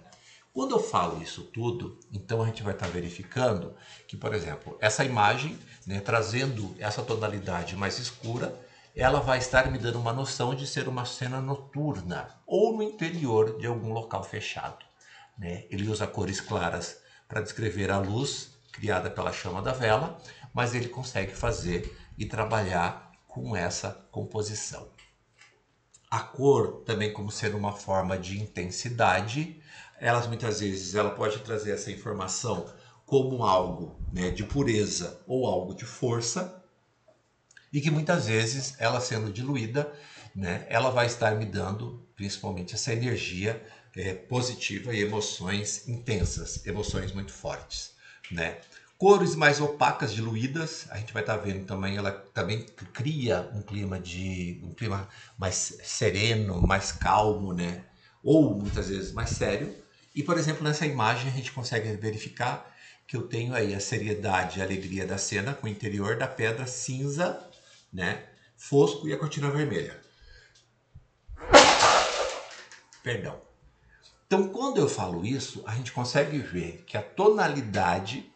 Quando eu falo isso tudo, então a gente vai estar verificando que, por exemplo, essa imagem, né, trazendo essa tonalidade mais escura, ela vai estar me dando uma noção de ser uma cena noturna ou no interior de algum local fechado, né? Ele usa cores claras para descrever a luz criada pela chama da vela, mas ele consegue fazer e trabalhar com essa composição. A cor também como ser uma forma de intensidade, elas muitas vezes ela pode trazer essa informação como algo, né, de pureza ou algo de força, e que muitas vezes ela sendo diluída, né, ela vai estar me dando principalmente essa energia positiva e emoções intensas, emoções muito fortes, né? Cores mais opacas, diluídas, a gente vai estar vendo também, ela também cria um clima mais sereno, mais calmo, né? Ou muitas vezes mais sério. E, por exemplo, nessa imagem a gente consegue verificar que eu tenho aí a seriedade e a alegria da cena com o interior da pedra cinza, né, fosco e a cortina vermelha. Perdão. Então, quando eu falo isso, a gente consegue ver que a tonalidade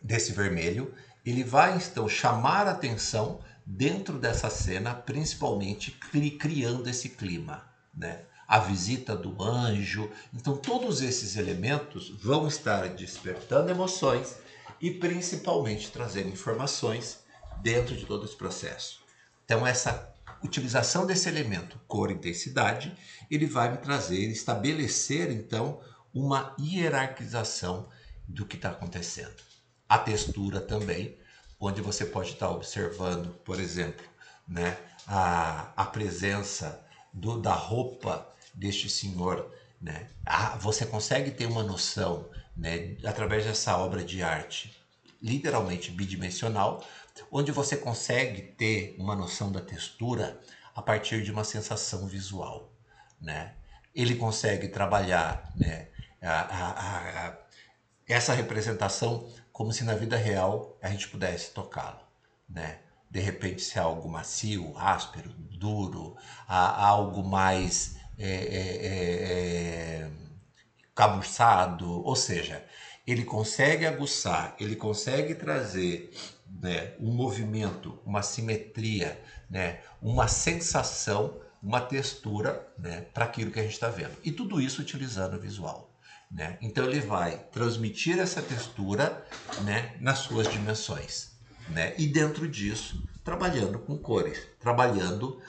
desse vermelho, ele vai então chamar a atenção dentro dessa cena, principalmente criando esse clima, né? A visita do anjo. Então, todos esses elementos vão estar despertando emoções e principalmente trazendo informações dentro de todo esse processo. Então, essa utilização desse elemento, cor e intensidade, ele vai me trazer, estabelecer então uma hierarquização do que está acontecendo. A textura também, onde você pode estar observando, por exemplo, né, a presença da roupa deste senhor, né? Você consegue ter uma noção, né, através dessa obra de arte literalmente bidimensional, onde você consegue ter uma noção da textura a partir de uma sensação visual, né? Ele consegue trabalhar, né, essa representação como se na vida real a gente pudesse tocá-lo, né? De repente, se é algo macio, áspero, duro, algo mais cabuçado, ou seja, ele consegue aguçar, ele consegue trazer, né, um movimento, uma simetria, né, uma sensação, uma textura, né, para aquilo que a gente está vendo. E tudo isso utilizando o visual, né? Então ele vai transmitir essa textura, né, nas suas dimensões, né? E dentro disso, trabalhando com cores, trabalhando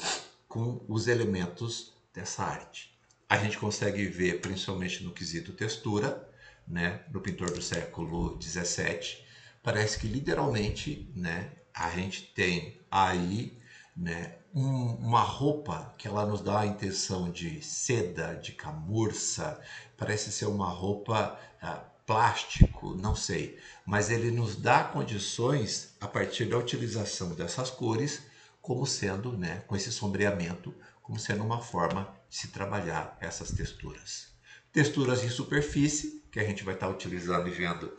com os elementos dessa arte. A gente consegue ver, principalmente no quesito textura, né, no pintor do século XVII, parece que literalmente, né, a gente tem aí, né, uma roupa que ela nos dá a intenção de seda, de camurça, parece ser uma roupa plástico, não sei, mas ele nos dá condições a partir da utilização dessas cores, como sendo, né, com esse sombreamento, como sendo uma forma de se trabalhar essas texturas. Texturas em superfície, que a gente vai estar utilizando e vendo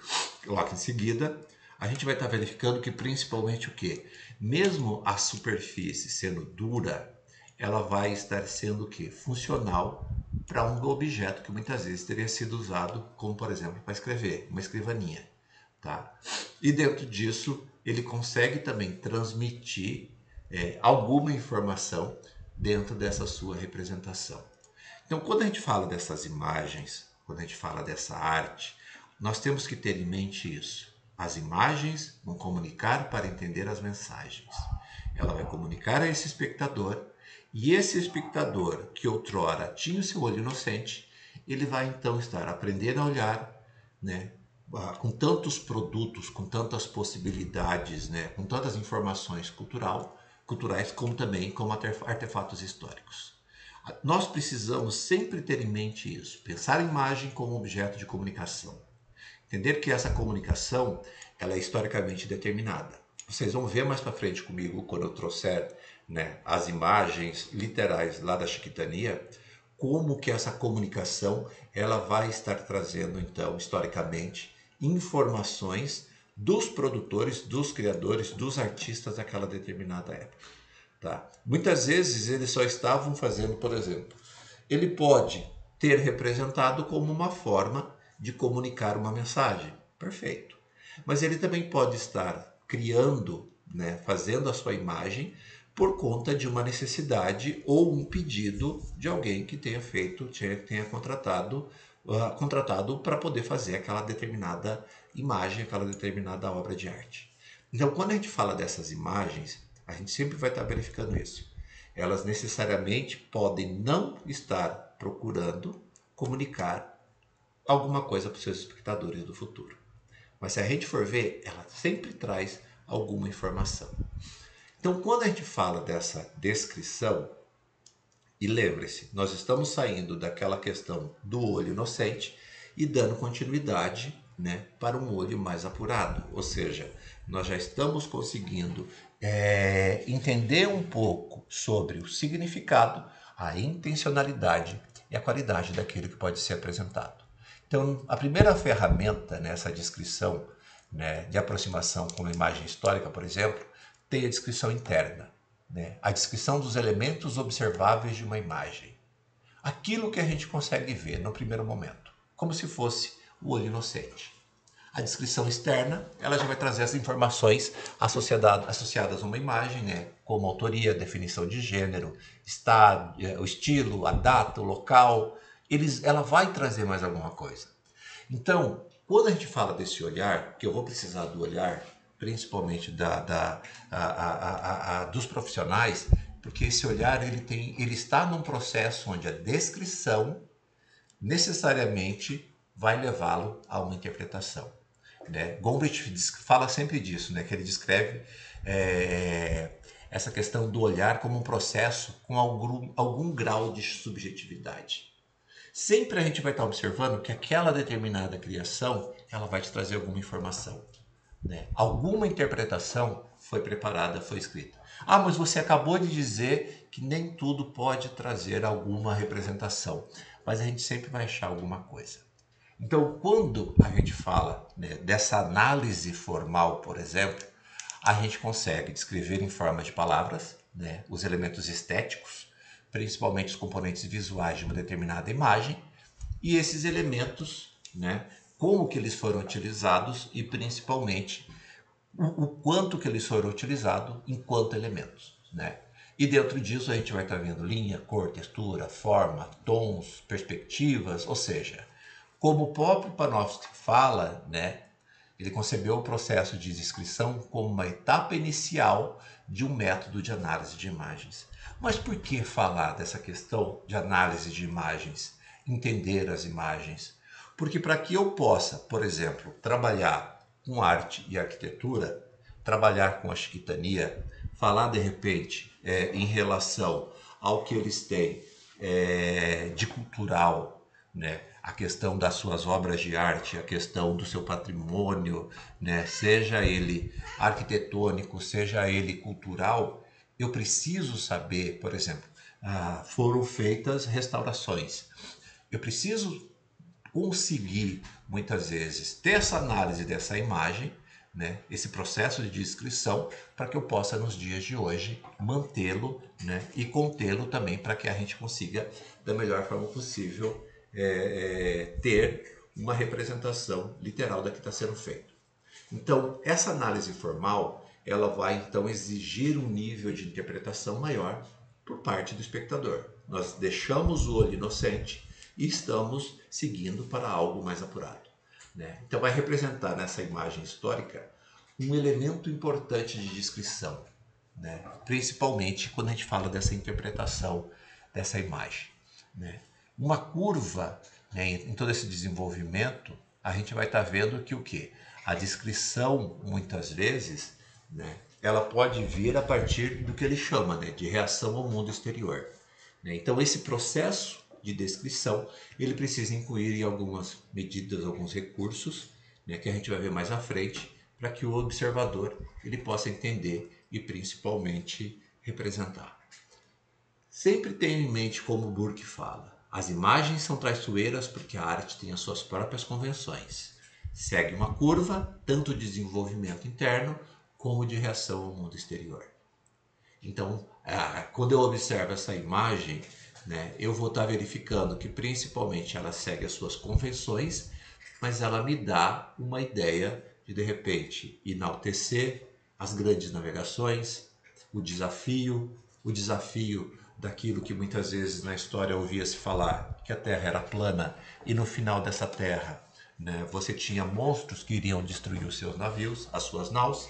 logo em seguida. A gente vai estar verificando que principalmente o quê? Mesmo a superfície sendo dura, ela vai estar sendo o quê? Funcional para um objeto que muitas vezes teria sido usado, como por exemplo para escrever, uma escrivaninha. Tá? E dentro disso, ele consegue também transmitir alguma informação dentro dessa sua representação. Então, quando a gente fala dessas imagens, quando a gente fala dessa arte, nós temos que ter em mente isso. As imagens vão comunicar para entender as mensagens. Ela vai comunicar a esse espectador, e esse espectador que outrora tinha o seu olho inocente, ele vai então estar aprendendo a olhar, né, com tantos produtos, com tantas possibilidades, né, com tantas informações culturais, como também como artefatos históricos. Nós precisamos sempre ter em mente isso, pensar a imagem como objeto de comunicação. Entender que essa comunicação ela é historicamente determinada. Vocês vão ver mais para frente comigo, quando eu trouxer, né, as imagens literais lá da Chiquitania, como que essa comunicação ela vai estar trazendo, então, historicamente, informações dos produtores, dos criadores, dos artistas daquela determinada época. Tá? Muitas vezes eles só estavam fazendo, por exemplo, ele pode ter representado como uma forma de comunicar uma mensagem, perfeito. Mas ele também pode estar criando, né, fazendo a sua imagem por conta de uma necessidade ou um pedido de alguém que tenha contratado para poder fazer aquela determinada imagem, aquela determinada obra de arte. Então, quando a gente fala dessas imagens, a gente sempre vai estar verificando isso. Elas necessariamente podem não estar procurando comunicar alguma coisa para os seus espectadores do futuro. Mas se a gente for ver, ela sempre traz alguma informação. Então, quando a gente fala dessa descrição, e lembre-se, nós estamos saindo daquela questão do olho inocente e dando continuidade, né, para um olho mais apurado. Ou seja, nós já estamos conseguindo entender um pouco sobre o significado, a intencionalidade e a qualidade daquilo que pode ser apresentado. Então, a primeira ferramenta nessa descrição, né, de aproximação com uma imagem histórica, por exemplo, tem a descrição interna, né, a descrição dos elementos observáveis de uma imagem. Aquilo que a gente consegue ver no primeiro momento, como se fosse o olho inocente. A descrição externa, ela já vai trazer as informações associadas a uma imagem, né, como autoria, definição de gênero, o estilo, a data, o local. Ela vai trazer mais alguma coisa. Então, quando a gente fala desse olhar, que eu vou precisar do olhar, principalmente dos profissionais, porque esse olhar ele está num processo onde a descrição necessariamente vai levá-lo a uma interpretação. Né? Gombrich fala sempre disso, né? Que ele descreve essa questão do olhar como um processo com algum grau de subjetividade. Sempre a gente vai estar observando que aquela determinada criação ela vai te trazer alguma informação. Né? Alguma interpretação foi preparada, foi escrita. Ah, mas você acabou de dizer que nem tudo pode trazer alguma representação, mas a gente sempre vai achar alguma coisa. Então, quando a gente fala, né, dessa análise formal, por exemplo, a gente consegue descrever em forma de palavras, né, os elementos estéticos, principalmente os componentes visuais de uma determinada imagem, e esses elementos, né, como que eles foram utilizados e principalmente o quanto que eles foram utilizados enquanto elementos, né? E dentro disso a gente vai estar vendo linha, cor, textura, forma, tons, perspectivas, ou seja, como o próprio Panofsky fala, né, ele concebeu o processo de descrição como uma etapa inicial de um método de análise de imagens. Mas por que falar dessa questão de análise de imagens, entender as imagens? Porque para que eu possa, por exemplo, trabalhar com arte e arquitetura, trabalhar com a chiquitania, falar de repente em relação ao que eles têm de cultural, né? A questão das suas obras de arte, a questão do seu patrimônio, né? Seja ele arquitetônico, seja ele cultural, eu preciso saber, por exemplo, foram feitas restaurações. Eu preciso conseguir, muitas vezes, ter essa análise dessa imagem, né, esse processo de descrição, para que eu possa, nos dias de hoje, mantê-lo, né, e contê-lo também, para que a gente consiga, da melhor forma possível, ter uma representação literal da que está sendo feito. Então, essa análise formal, ela vai, então, exigir um nível de interpretação maior por parte do espectador. Nós deixamos o olho inocente e estamos seguindo para algo mais apurado, né? Então vai representar nessa imagem histórica um elemento importante de descrição, né? Principalmente quando a gente fala dessa interpretação dessa imagem, né? Uma curva, né, em todo esse desenvolvimento, a gente vai estar vendo que o quê? A descrição, muitas vezes, né, ela pode vir a partir do que ele chama, né, de reação ao mundo exterior, né? Então esse processo de descrição, ele precisa incluir algumas medidas, alguns recursos, né, que a gente vai ver mais à frente, para que o observador ele possa entender e principalmente representar. Sempre tenha em mente como o Burke fala, as imagens são traiçoeiras porque a arte tem as suas próprias convenções. Segue uma curva, tanto de desenvolvimento interno como de reação ao mundo exterior. Então, quando eu observo essa imagem, né, eu vou estar verificando que principalmente ela segue as suas convenções, mas ela me dá uma ideia de repente, enaltecer as grandes navegações, o desafio daquilo que muitas vezes na história ouvia-se falar, que a Terra era plana e no final dessa Terra, né, você tinha monstros que iriam destruir os seus navios, as suas naus.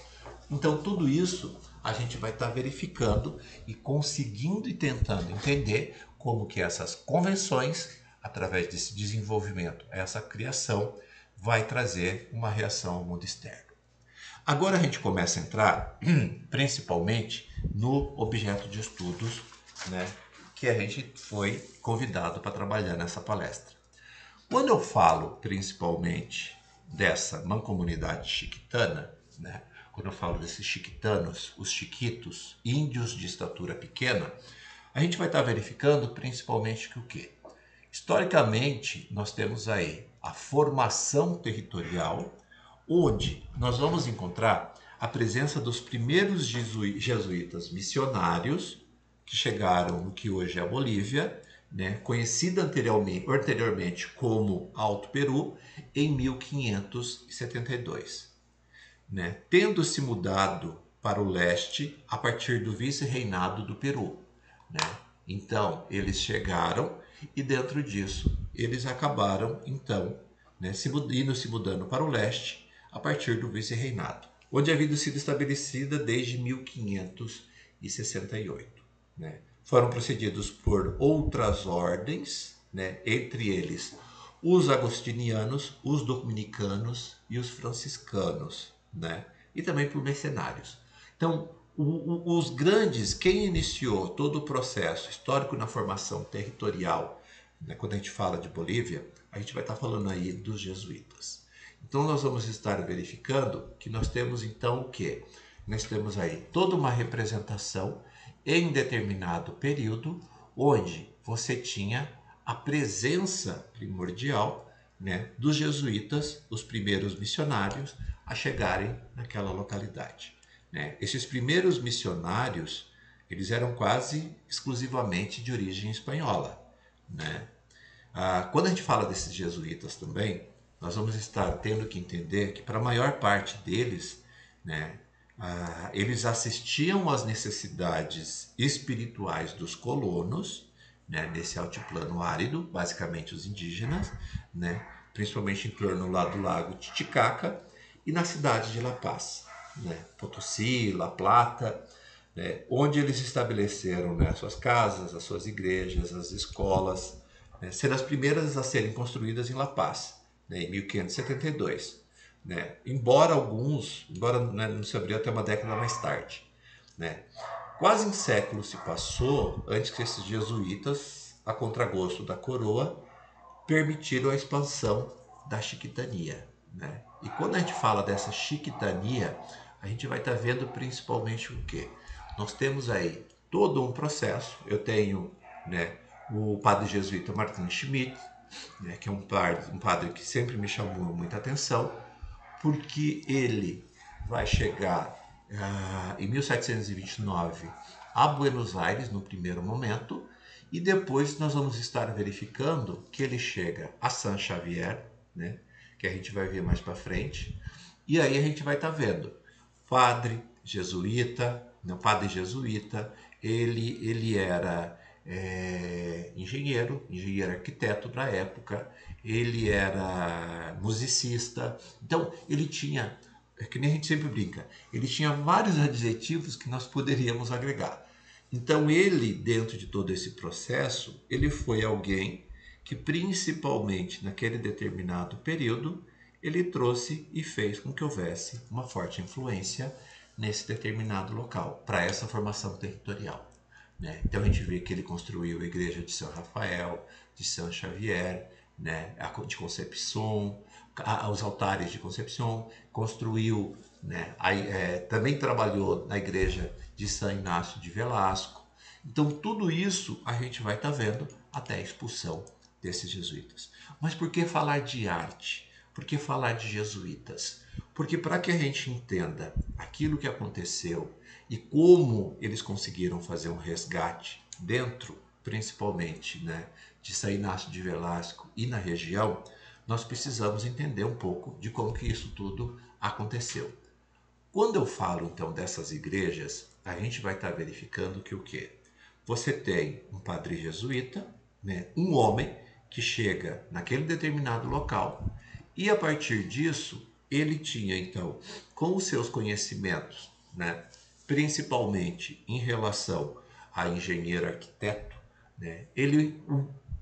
Então tudo isso a gente vai estar verificando e conseguindo e tentando entender como que essas convenções, através desse desenvolvimento, essa criação, vai trazer uma reação ao mundo externo. Agora a gente começa a entrar principalmente no objeto de estudos, né, que a gente foi convidado para trabalhar nessa palestra. Quando eu falo principalmente dessa mancomunidade chiquitana, né, quando eu falo desses chiquitanos, os chiquitos, índios de estatura pequena, a gente vai estar verificando principalmente que o quê? Historicamente, nós temos aí a formação territorial, onde nós vamos encontrar a presença dos primeiros jesuítas missionários que chegaram no que hoje é a Bolívia, né, conhecida anteriormente como Alto Peru, em 1572. Né, tendo se mudado para o leste a partir do vice-reinado do Peru. Né? Então, eles chegaram e dentro disso, eles acabaram, então, né, se mudando para o leste a partir do vice-reinado, onde havia sido estabelecida desde 1568. Né? Foram precedidos por outras ordens, né, entre eles os agostinianos, os dominicanos e os franciscanos, né? E também por mercenários. Então, os grandes, quem iniciou todo o processo histórico na formação territorial, né, quando a gente fala de Bolívia, a gente vai estar falando aí dos jesuítas. Então nós vamos estar verificando que nós temos então o quê? Nós temos aí toda uma representação em determinado período, onde você tinha a presença primordial, né, dos jesuítas, os primeiros missionários, a chegarem naquela localidade. Né? Esses primeiros missionários, eles eram quase exclusivamente de origem espanhola. Né? Quando a gente fala desses jesuítas também, nós vamos estar tendo que entender que para a maior parte deles, né, eles assistiam às necessidades espirituais dos colonos, né, nesse altiplano árido, basicamente os indígenas, né, principalmente em torno lá do lago Titicaca e na cidade de La Paz, né, Potosí, La Plata, né, onde eles estabeleceram, né, as suas casas, as suas igrejas, as escolas, né, sendo as primeiras a serem construídas em La Paz, né, em 1572. Né, embora, né, não se abriu até uma década mais tarde. né? Quase um século se passou antes que esses jesuítas, a contragosto da coroa, permitiram a expansão da chiquitania, né? E quando a gente fala dessa chiquitania, a gente vai estar vendo principalmente o quê? Nós temos aí todo um processo. Eu tenho, né, o padre jesuíta Martin Schmidt, né, que é um padre que sempre me chamou muita atenção, porque ele vai chegar em 1729 a Buenos Aires no primeiro momento, e depois nós vamos estar verificando que ele chega a San Xavier, né, que a gente vai ver mais para frente, e aí a gente vai estar vendo padre jesuíta, não, padre jesuíta, ele era engenheiro arquiteto da época, ele era musicista, então ele tinha, é que nem a gente sempre brinca, ele tinha vários adjetivos que nós poderíamos agregar. Então ele, dentro de todo esse processo, ele foi alguém que principalmente naquele determinado período, ele trouxe e fez com que houvesse uma forte influência nesse determinado local, para essa formação territorial, né? Então a gente vê que ele construiu a igreja de São Rafael, de São Xavier, né? De Concepción, os altares de Concepción, construiu, né? Também trabalhou na igreja de São Inácio de Velasco. Então tudo isso a gente vai estar vendo até a expulsão desses jesuítas. Mas por que falar de arte? Por que falar de jesuítas? Porque para que a gente entenda aquilo que aconteceu e como eles conseguiram fazer um resgate dentro, principalmente, né, de São Inácio de Velasco e na região, nós precisamos entender um pouco de como que isso tudo aconteceu. Quando eu falo, então, dessas igrejas, a gente vai estar verificando que o quê? Você tem um padre jesuíta, né, um homem que chega naquele determinado local e, a partir disso, ele tinha, então, com os seus conhecimentos, né, principalmente em relação a engenheiro arquiteto, né, ele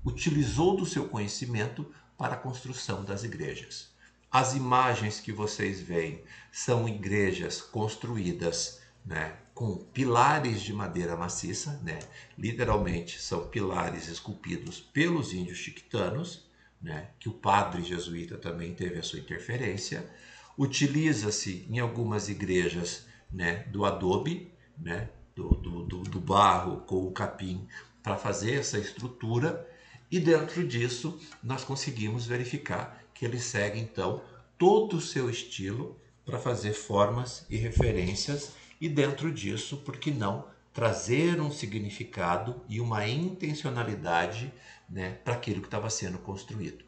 utilizou do seu conhecimento para a construção das igrejas. As imagens que vocês veem são igrejas construídas, né, com pilares de madeira maciça, né, literalmente são pilares esculpidos pelos índios chiquitanos, né, que o padre jesuíta também teve a sua interferência. Utiliza-se em algumas igrejas, né, do adobe, né, do barro com o capim para fazer essa estrutura, e dentro disso nós conseguimos verificar que ele segue então todo o seu estilo para fazer formas e referências, e dentro disso, por que não trazer um significado e uma intencionalidade, né, para aquilo que estava sendo construído.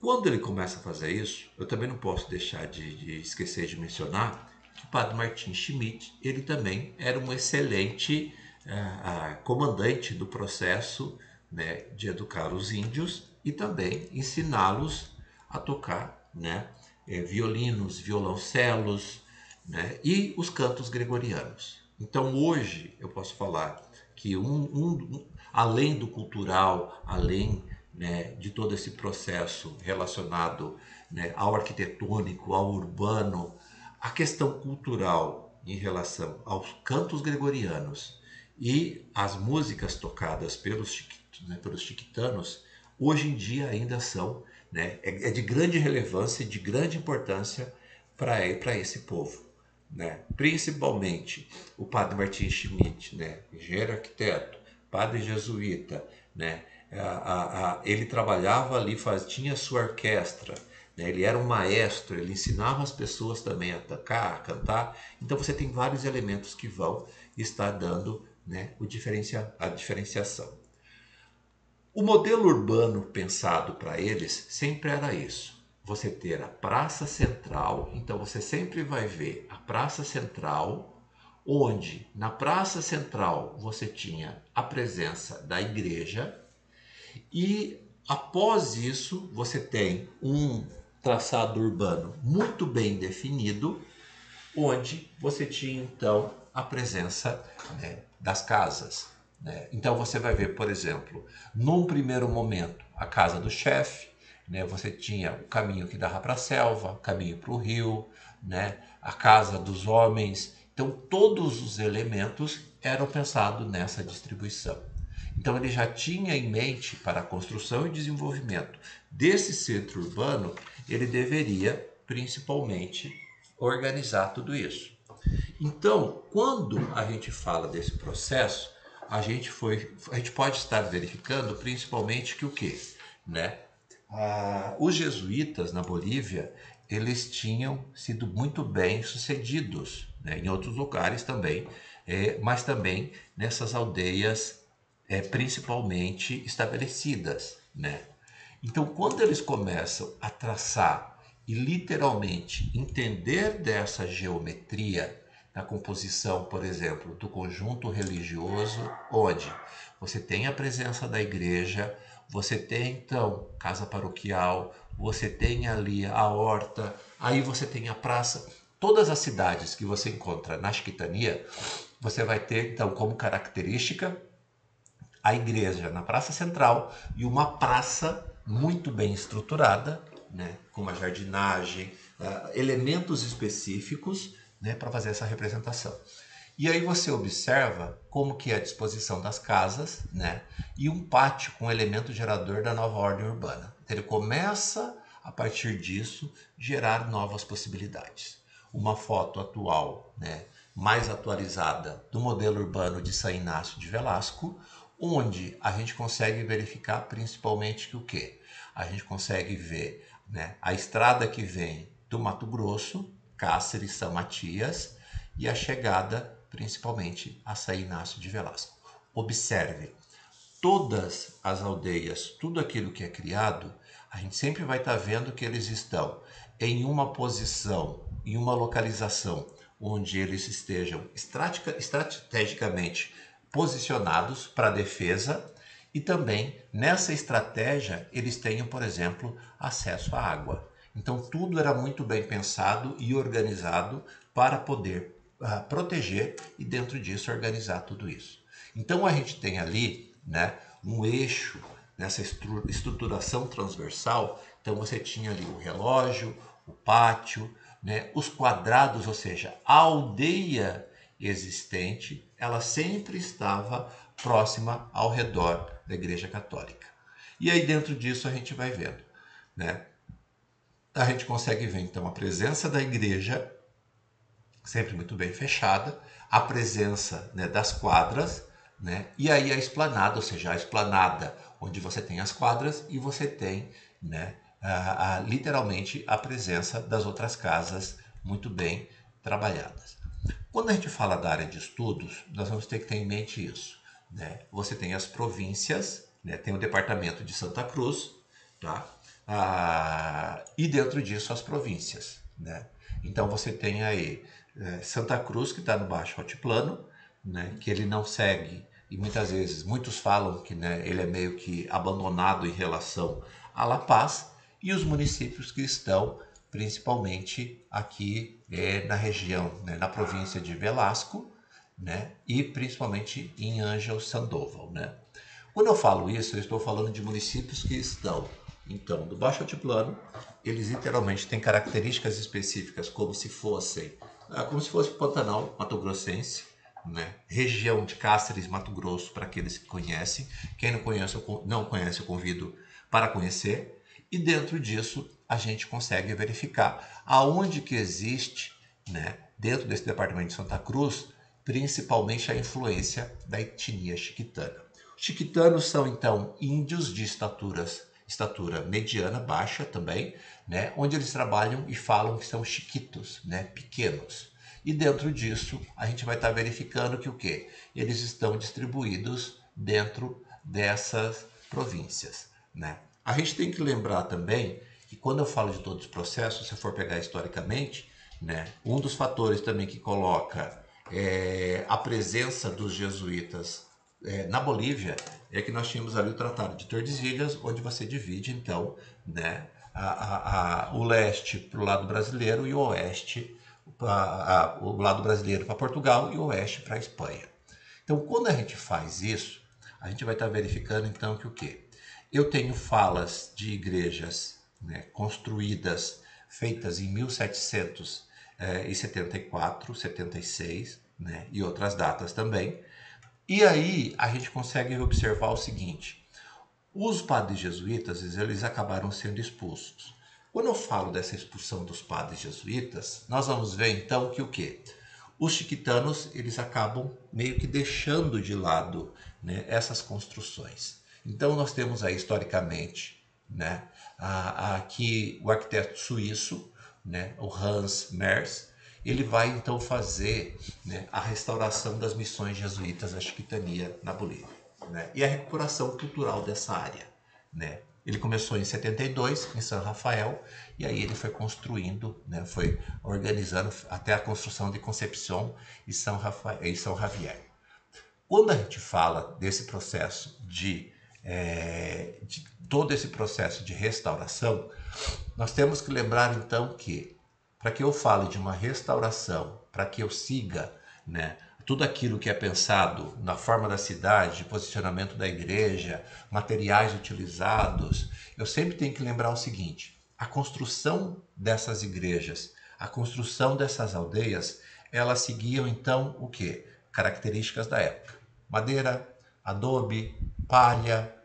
Quando ele começa a fazer isso, eu também não posso deixar de esquecer de mencionar que o padre Martin Schmidt, ele também era um excelente comandante do processo, né, de educar os índios e também ensiná-los a tocar, né, violinos, violoncelos, né, e os cantos gregorianos. Então hoje eu posso falar que além do cultural, além, né, de todo esse processo relacionado, né, ao arquitetônico, ao urbano, a questão cultural em relação aos cantos gregorianos e as músicas tocadas pelos chiquitanos, hoje em dia ainda são, né, de grande relevância e de grande importância para esse povo, né? Principalmente o padre Martin Schmidt, né, engenheiro arquiteto, padre jesuíta, né, ele trabalhava ali, tinha sua orquestra, né, ele era um maestro, ele ensinava as pessoas também a tocar, a cantar. Então você tem vários elementos que vão estar dando, né, a diferenciação. O modelo urbano pensado para eles sempre era isso. Você ter a praça central, então você sempre vai ver a praça central, onde na praça central você tinha a presença da igreja, e após isso você tem um traçado urbano muito bem definido, onde você tinha então a presença, né, das casas, né? Então você vai ver, por exemplo, num primeiro momento, a casa do chefe, né? Você tinha o caminho que dava para a selva, o caminho para o rio, né? A casa dos homens Então, todos os elementos eram pensados nessa distribuição. Então, ele já tinha em mente, para a construção e desenvolvimento desse centro urbano, ele deveria, principalmente, organizar tudo isso. Então, quando a gente fala desse processo, a gente pode estar verificando, principalmente, que o quê? Né? Os jesuítas na Bolívia, eles tinham sido muito bem sucedidos, né? Em outros lugares também, mas também nessas aldeias principalmente estabelecidas, né? Então, quando eles começam a traçar e literalmente entender dessa geometria na composição, por exemplo, do conjunto religioso, onde você tem a presença da igreja, você tem então casa paroquial, você tem ali a horta, aí você tem a praça. Todas as cidades que você encontra na Chiquitania, você vai ter então como característica a igreja na praça central e uma praça muito bem estruturada, né, com uma jardinagem, elementos específicos, né, para fazer essa representação. E aí você observa como que é a disposição das casas, né, e um pátio com elemento gerador da nova ordem urbana. Então, ele começa, a partir disso, gerar novas possibilidades. Uma foto atual, né, mais atualizada do modelo urbano de São Inácio de Velasco, onde a gente consegue verificar principalmente que o quê? A gente consegue ver, né, a estrada que vem do Mato Grosso, Cáceres, São Matias, e a chegada principalmente a São Inácio de Velasco. Observe, todas as aldeias, tudo aquilo que é criado, a gente sempre vai estar vendo que eles estão em uma posição, em uma localização, onde eles estejam estrategicamente posicionados para a defesa e também nessa estratégia eles tenham, por exemplo, acesso à água. Então tudo era muito bem pensado e organizado para poder proteger e dentro disso organizar tudo isso. Então a gente tem ali, né, um eixo nessa estruturação transversal. Então você tinha ali o relógio, o pátio, né, os quadrados, ou seja, a aldeia existente, ela sempre estava próxima ao redor da Igreja Católica. E aí dentro disso a gente vai vendo, né? A gente consegue ver então a presença da igreja, sempre muito bem fechada, a presença, né, das quadras, né? E aí a esplanada, ou seja, a esplanada onde você tem as quadras e você tem, né, literalmente a presença das outras casas muito bem trabalhadas. Quando a gente fala da área de estudos, nós vamos ter que ter em mente isso, né? Você tem as províncias, né? Tem o departamento de Santa Cruz, tá? E dentro disso as províncias, né? Então você tem aí Santa Cruz, que está no Baixo Altiplano, né? Que ele não segue, e muitas vezes muitos falam que, né, ele é meio que abandonado em relação a La Paz, e os municípios que estão principalmente aqui na região, né, na província de Velasco, né, e principalmente em Ângelo Sandoval, né. Quando eu falo isso, eu estou falando de municípios que estão, então, do Baixo Altiplano. Eles literalmente têm características específicas, como se fosse Pantanal Mato Grossense, né, região de Cáceres, Mato Grosso, para aqueles que conhecem. Quem não conhece, eu convido para conhecer. E dentro disso, a gente consegue verificar aonde que existe, né, dentro desse departamento de Santa Cruz, principalmente a influência da etnia chiquitana. Os chiquitanos são, então, índios de estatura mediana, baixa também, né, onde eles trabalham e falam que são chiquitos, né, pequenos. E dentro disso, a gente vai estar verificando que o quê? Eles estão distribuídos dentro dessas províncias, né? A gente tem que lembrar também que quando eu falo de todos os processos, se for pegar historicamente, né, um dos fatores também que coloca a presença dos jesuítas na Bolívia é que nós tínhamos ali o Tratado de Tordesilhas, onde você divide então, né, o leste para o lado brasileiro e o oeste, o lado brasileiro para Portugal e o oeste para a Espanha. Então, quando a gente faz isso, a gente vai estar verificando então que o quê? Eu tenho falas de igrejas, né, construídas, feitas em 1700 em 74, 76, né, e outras datas também. E aí a gente consegue observar o seguinte: os padres jesuítas, eles acabaram sendo expulsos. Quando eu falo dessa expulsão dos padres jesuítas, nós vamos ver então que o quê? Os chiquitanos, eles acabam meio que deixando de lado, né, essas construções. Então nós temos aí historicamente, né, aqui o arquiteto suíço, né, o Hans Merz, ele vai então fazer, né, a restauração das missões jesuítas da Chiquitania na Bolívia, né, e a recuperação cultural dessa área, né. Ele começou em 72, em São Rafael, e aí ele foi construindo, né, foi organizando até a construção de Concepción e São Rafael, e São Javier. Quando a gente fala desse processo de todo esse processo de restauração, nós temos que lembrar então que, para que eu fale de uma restauração, para que eu siga, né, tudo aquilo que é pensado na forma da cidade, posicionamento da igreja, materiais utilizados, eu sempre tenho que lembrar o seguinte: a construção dessas igrejas, a construção dessas aldeias, elas seguiam então o quê? Características da época: madeira, adobe, palha,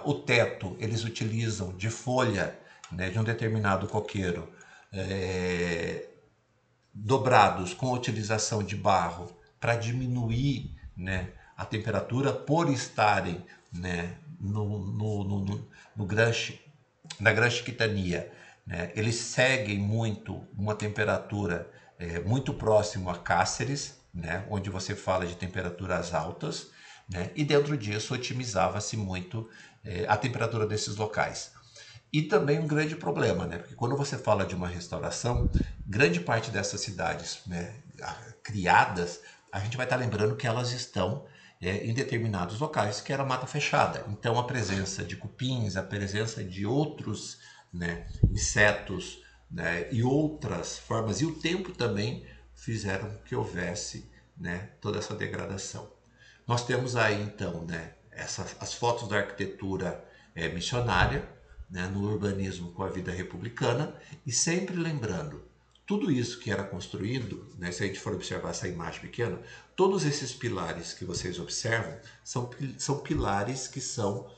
o teto eles utilizam de folha, né, de um determinado coqueiro, dobrados com a utilização de barro para diminuir, né, a temperatura por estarem, né, na Gran Chiquitania, né, eles seguem muito uma temperatura muito próximo a Cáceres, né, onde você fala de temperaturas altas, né, e dentro disso otimizava-se muito a temperatura desses locais. E também um grande problema, né? Porque quando você fala de uma restauração, grande parte dessas cidades, né, criadas, a gente vai estar lembrando que elas estão em determinados locais que era mata fechada. Então a presença de cupins, a presença de outros, né, insetos, né, e outras formas, e o tempo também fizeram que houvesse, né, toda essa degradação. Nós temos aí então, né, as fotos da arquitetura missionária, né, no urbanismo com a vida republicana, e sempre lembrando, tudo isso que era construído, né, se a gente for observar essa imagem pequena, todos esses pilares que vocês observam são pilares que são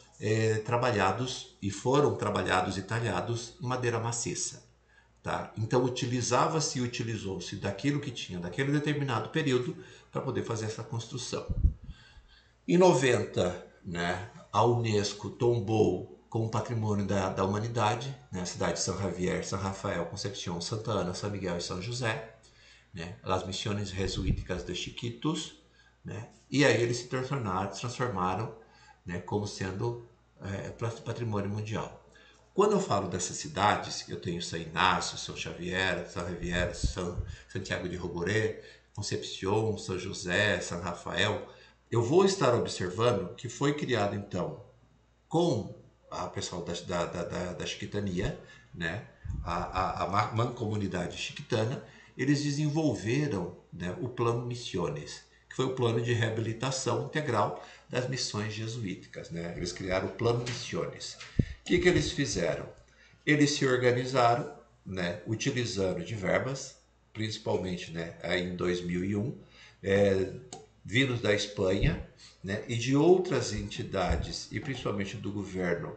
trabalhados e foram trabalhados e talhados em madeira maciça. Tá? Então utilizava-se e utilizou-se daquilo que tinha daquele determinado período para poder fazer essa construção. Em 90, né, a Unesco tombou como patrimônio da humanidade, né, a cidade de São Javier, São Rafael, Concepción, Santa Ana, São Miguel e São José, né, as missões jesuíticas de Chiquitos, né, e aí eles se transformaram, né, como sendo patrimônio mundial. Quando eu falo dessas cidades, eu tenho São Inácio, São Xavier, São Javier, São Santiago de Roboré, Concepción, São José, São Rafael, eu vou estar observando que foi criado então com a pessoal da Chiquitania, né, a mancomunidade chiquitana, eles desenvolveram, né, o Plano Missiones, que foi o plano de reabilitação integral das missões jesuíticas. Né? Eles criaram o Plano Missiones. O que eles fizeram? Eles se organizaram, né, utilizando de verbas, principalmente, né, em 2001, vindos da Espanha, né, e de outras entidades, e principalmente do governo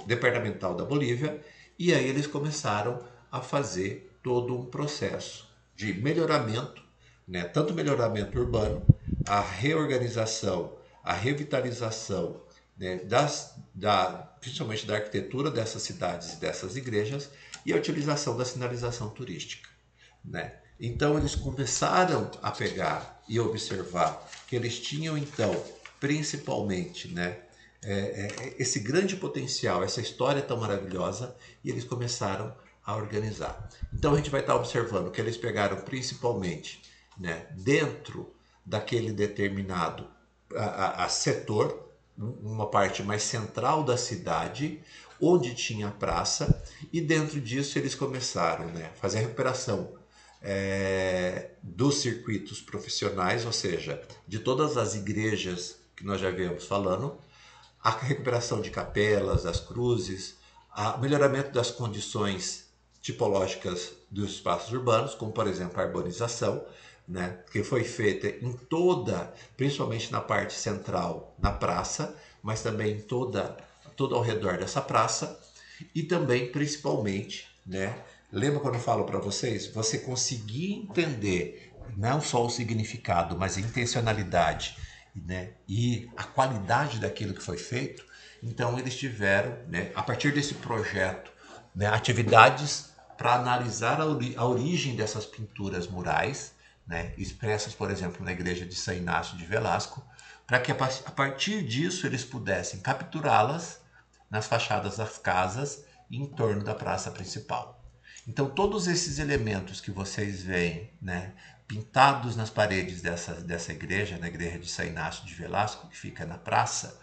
departamental da Bolívia, e aí eles começaram a fazer todo um processo de melhoramento, né, tanto melhoramento urbano, a reorganização, a revitalização, né, principalmente da arquitetura dessas cidades e dessas igrejas, e a utilização da sinalização turística. Né? Então eles começaram a pegar e observar que eles tinham então, principalmente, né, esse grande potencial, essa história tão maravilhosa, e eles começaram a organizar. Então a gente vai estar observando que eles pegaram principalmente, né, dentro daquele determinado setor, uma parte mais central da cidade, onde tinha praça, e dentro disso eles começaram, né, a fazer a recuperação dos circuitos profissionais, ou seja, de todas as igrejas que nós já viemos falando, a recuperação de capelas, das cruzes, o melhoramento das condições tipológicas dos espaços urbanos, como por exemplo a urbanização, né, que foi feita em toda, principalmente na parte central, na praça, mas também todo ao redor dessa praça, e também principalmente, né, lembra quando eu falo para vocês, você conseguir entender não só o significado, mas a intencionalidade, né, e a qualidade daquilo que foi feito. Então eles tiveram, né, a partir desse projeto, né, atividades para analisar a origem dessas pinturas murais, né, expressas, por exemplo, na igreja de São Inácio de Velasco, para que a partir disso eles pudessem capturá-las nas fachadas das casas e em torno da praça principal. Então todos esses elementos que vocês veem, né, pintados nas paredes dessa igreja, na igreja de São Inácio de Velasco, que fica na praça,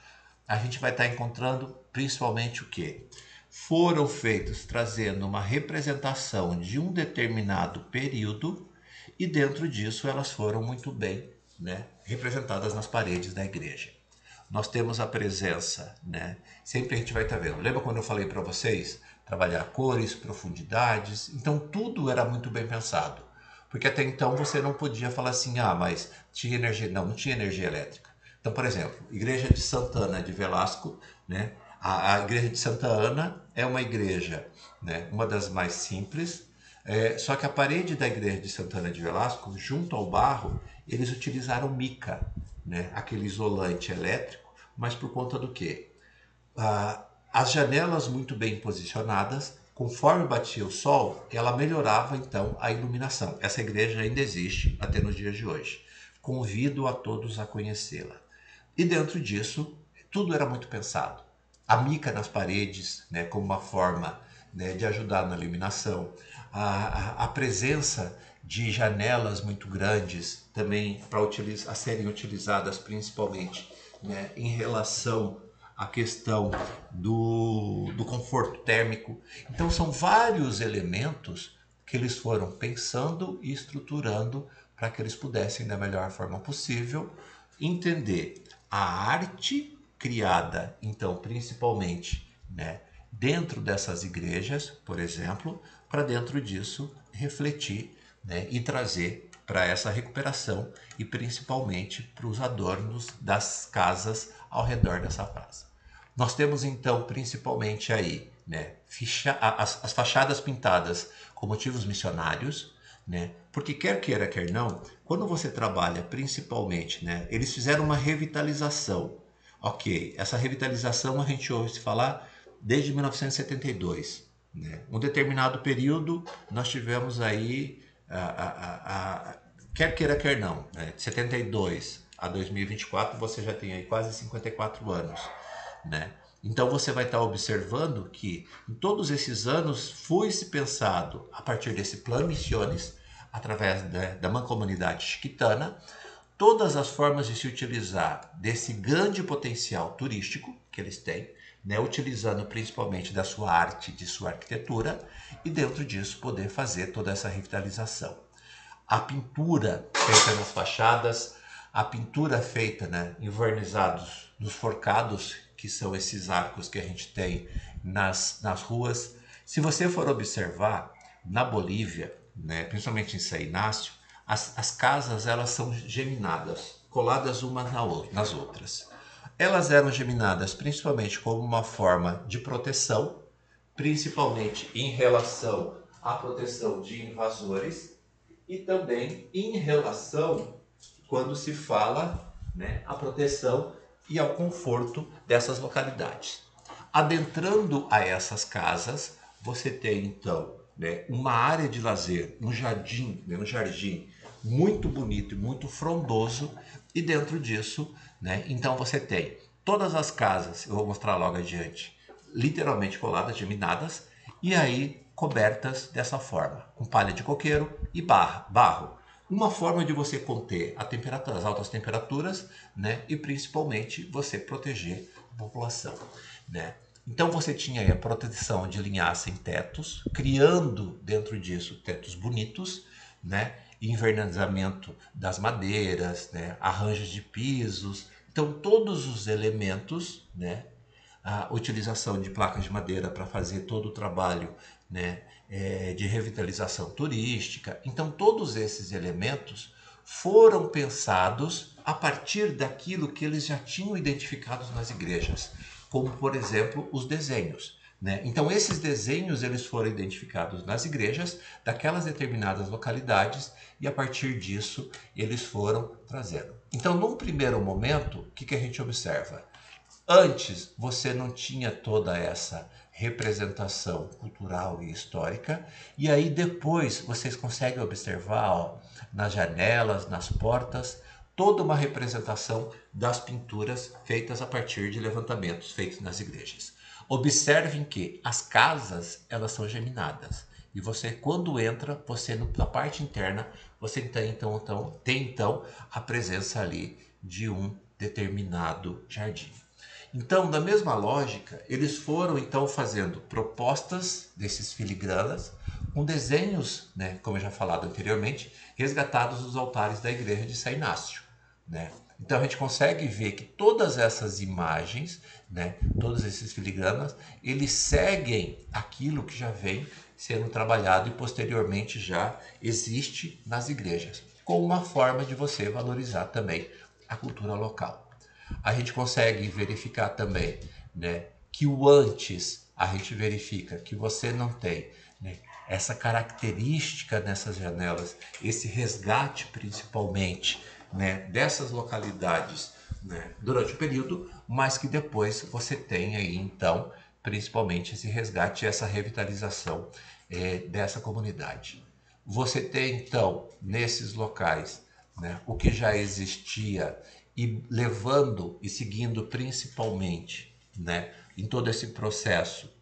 a gente vai estar encontrando principalmente o quê? Foram feitos trazendo uma representação de um determinado período e dentro disso elas foram muito bem, né, representadas nas paredes da igreja. Nós temos a presença, né, sempre a gente vai estar vendo. Lembra quando eu falei para vocês? Trabalhar cores, profundidades. Então tudo era muito bem pensado. Porque até então você não podia falar assim, mas tinha energia. Não, não tinha energia elétrica. Então, por exemplo, Igreja de Santa Ana de Velasco, né? A Igreja de Santa Ana é uma igreja, né, uma das mais simples, só que a parede da Igreja de Santa Ana de Velasco, junto ao barro, eles utilizaram mica, né, aquele isolante elétrico, mas por conta do quê? As janelas muito bem posicionadas, conforme batia o sol, ela melhorava então a iluminação. Essa igreja ainda existe até nos dias de hoje. Convido a todos a conhecê-la. E dentro disso, tudo era muito pensado. A mica nas paredes, né, como uma forma, né, de ajudar na iluminação. A presença de janelas muito grandes também a serem utilizadas principalmente, né, em relação à questão do conforto térmico. Então são vários elementos que eles foram pensando e estruturando para que eles pudessem, da melhor forma possível, entender a arte criada, então, principalmente, né, dentro dessas igrejas, por exemplo, para dentro disso refletir, né, e trazer para essa recuperação e principalmente para os adornos das casas ao redor dessa praça. Nós temos então principalmente aí, né, as fachadas pintadas com motivos missionários, né, porque quer queira, quer não, quando você trabalha principalmente, né, eles fizeram uma revitalização. Ok, essa revitalização a gente ouve se falar desde 1972. Né? Um determinado período nós tivemos aí, quer queira, quer não, né, de 72 a 2024 você já tem aí quase 54 anos. Né? Então você vai estar observando que em todos esses anos foi-se pensado a partir desse plano Missiones, através da mancomunidade chiquitana, todas as formas de se utilizar desse grande potencial turístico que eles têm, né, utilizando principalmente da sua arte, de sua arquitetura, e dentro disso poder fazer toda essa revitalização. A pintura feita nas fachadas, a pintura feita, né, envernizados nos forcados, que são esses arcos que a gente tem nas ruas. Se você for observar, na Bolívia, né, principalmente em São Inácio, as casas elas são geminadas, coladas umas nas outras. Elas eram geminadas principalmente como uma forma de proteção, principalmente em relação à proteção de invasores e também em relação, quando se fala, né, a proteção e ao conforto dessas localidades. Adentrando a essas casas, você tem então, né, uma área de lazer, um jardim muito bonito e muito frondoso, e dentro disso, né, então você tem todas as casas, eu vou mostrar logo adiante, literalmente coladas, geminadas, e aí cobertas dessa forma, com palha de coqueiro e barro. Uma forma de você conter as altas temperaturas, né, e principalmente você proteger a população. Né? Então você tinha aí a proteção de linhaça em tetos, criando dentro disso tetos bonitos, né, invernizamento das madeiras, né, arranjos de pisos. Então todos os elementos, né, a utilização de placas de madeira para fazer todo o trabalho, né, de revitalização turística. Então, todos esses elementos foram pensados a partir daquilo que eles já tinham identificados nas igrejas, como, por exemplo, os desenhos. Né? Então, esses desenhos eles foram identificados nas igrejas daquelas determinadas localidades e, a partir disso, eles foram trazendo. Então, num primeiro momento, o que a gente observa? Antes, você não tinha toda essa representação cultural e histórica, e aí depois vocês conseguem observar, ó, nas janelas, nas portas, toda uma representação das pinturas feitas a partir de levantamentos feitos nas igrejas. Observem que as casas, elas são geminadas. E você, quando entra, você na parte interna, você tem então a presença ali de um determinado jardim. Então, da mesma lógica, eles foram então fazendo propostas desses filigranas com desenhos, né, como eu já falado anteriormente, resgatados dos altares da igreja de São Inácio, né? Então a gente consegue ver que todas essas imagens, né, todos esses filigranas, eles seguem aquilo que já vem sendo trabalhado e posteriormente já existe nas igrejas, como uma forma de você valorizar também a cultura local. A gente consegue verificar também, né, que o antes, a gente verifica que você não tem, né, essa característica nessas janelas, esse resgate principalmente, né, dessas localidades, né, durante o período, mas que depois você tem aí então principalmente esse resgate, essa revitalização dessa comunidade. Você tem então nesses locais, né, o que já existia e levando e seguindo principalmente, né, em todo esse processo,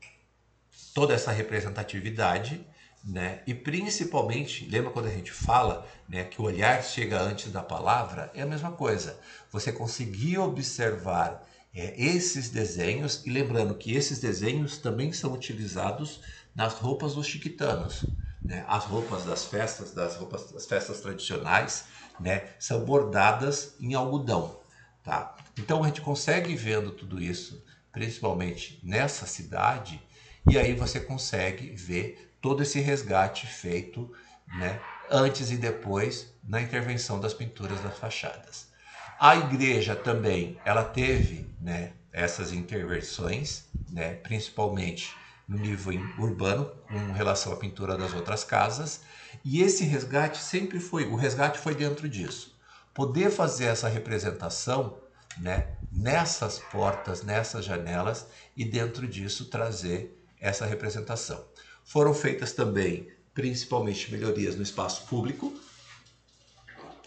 toda essa representatividade, né, e principalmente, lembra quando a gente fala, né, que o olhar chega antes da palavra? É a mesma coisa. Você conseguir observar esses desenhos, e lembrando que esses desenhos também são utilizados nas roupas dos chiquitanos, né? As roupas das festas tradicionais, né, são bordadas em algodão, tá? Então a gente consegue vendo tudo isso, principalmente nessa cidade, e aí você consegue ver todo esse resgate feito, né, antes e depois na intervenção das pinturas das fachadas. A igreja também, ela teve, né, essas intervenções, né, principalmente no nível urbano, com relação à pintura das outras casas, e esse resgate sempre foi, o resgate foi dentro disso. Poder fazer essa representação, né, nessas portas, nessas janelas, e dentro disso trazer essa representação. Foram feitas também, principalmente, melhorias no espaço público,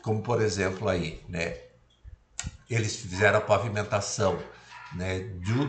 como por exemplo aí, né, eles fizeram a pavimentação, né,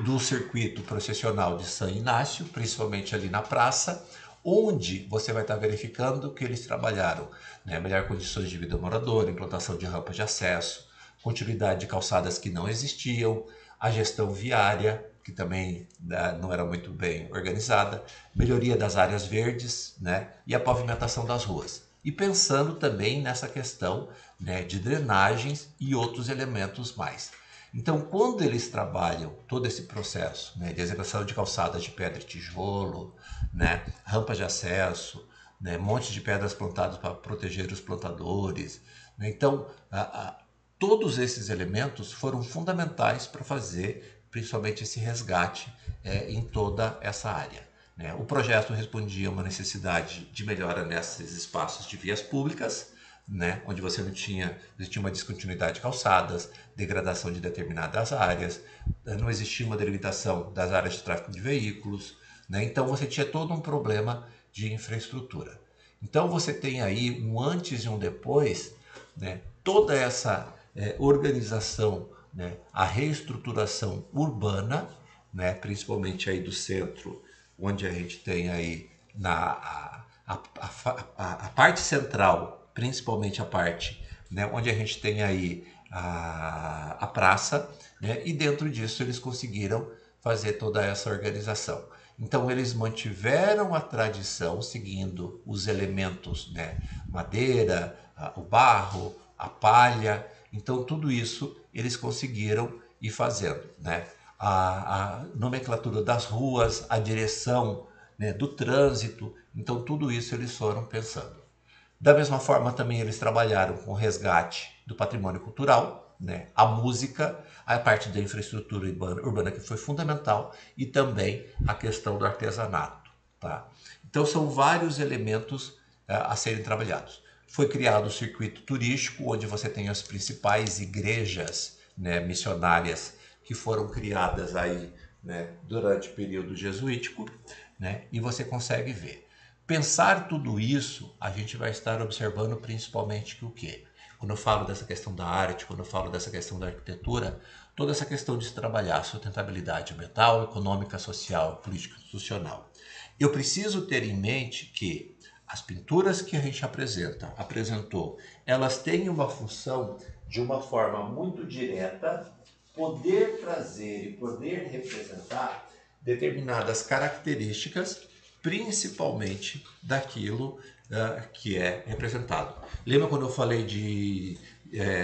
do circuito processional de São Inácio, principalmente ali na praça, onde você vai estar verificando que eles trabalharam, né, melhor condições de vida moradora, implantação de rampas de acesso, continuidade de calçadas que não existiam, a gestão viária, que também, né, não era muito bem organizada, melhoria das áreas verdes, né, e a pavimentação das ruas. E pensando também nessa questão, né, de drenagens e outros elementos mais. Então, quando eles trabalham todo esse processo, né, de execução de calçadas de pedra e tijolo, né, rampas de acesso, né, montes de pedras plantadas para proteger os plantadores, né, então todos esses elementos foram fundamentais para fazer principalmente esse resgate em toda essa área. Né? O projeto respondia a uma necessidade de melhora nesses espaços de vias públicas, né? Onde você tinha uma descontinuidade de calçadas, degradação de determinadas áreas, não existia uma delimitação das áreas de tráfego de veículos, né? Então você tinha todo um problema de infraestrutura. Então você tem aí um antes e um depois, né? Toda essa organização, né? A reestruturação urbana, né? Principalmente aí do centro, onde a gente tem aí a parte central, principalmente a parte, né, onde a gente tem aí a praça, né, e dentro disso eles conseguiram fazer toda essa organização. Então eles mantiveram a tradição seguindo os elementos, né, madeira, o barro, a palha. Então tudo isso eles conseguiram ir fazendo, né? a nomenclatura das ruas, a direção, né, do trânsito. Então tudo isso eles foram pensando. Da mesma forma também eles trabalharam com o resgate do patrimônio cultural, né, a música, a parte da infraestrutura urbana que foi fundamental e também a questão do artesanato. Tá? Então são vários elementos a serem trabalhados. Foi criado o circuito turístico, onde você tem as principais igrejas, né, missionárias que foram criadas aí, né, durante o período jesuítico, né, e você consegue ver. Pensar tudo isso, a gente vai estar observando principalmente que o quê? Quando eu falo dessa questão da arte, quando eu falo dessa questão da arquitetura, toda essa questão de se trabalhar sustentabilidade ambiental, econômica, social, política institucional. Eu preciso ter em mente que as pinturas que a gente apresentou, elas têm uma função de uma forma muito direta, poder trazer e poder representar determinadas características, principalmente daquilo que é representado. Lembra quando eu falei de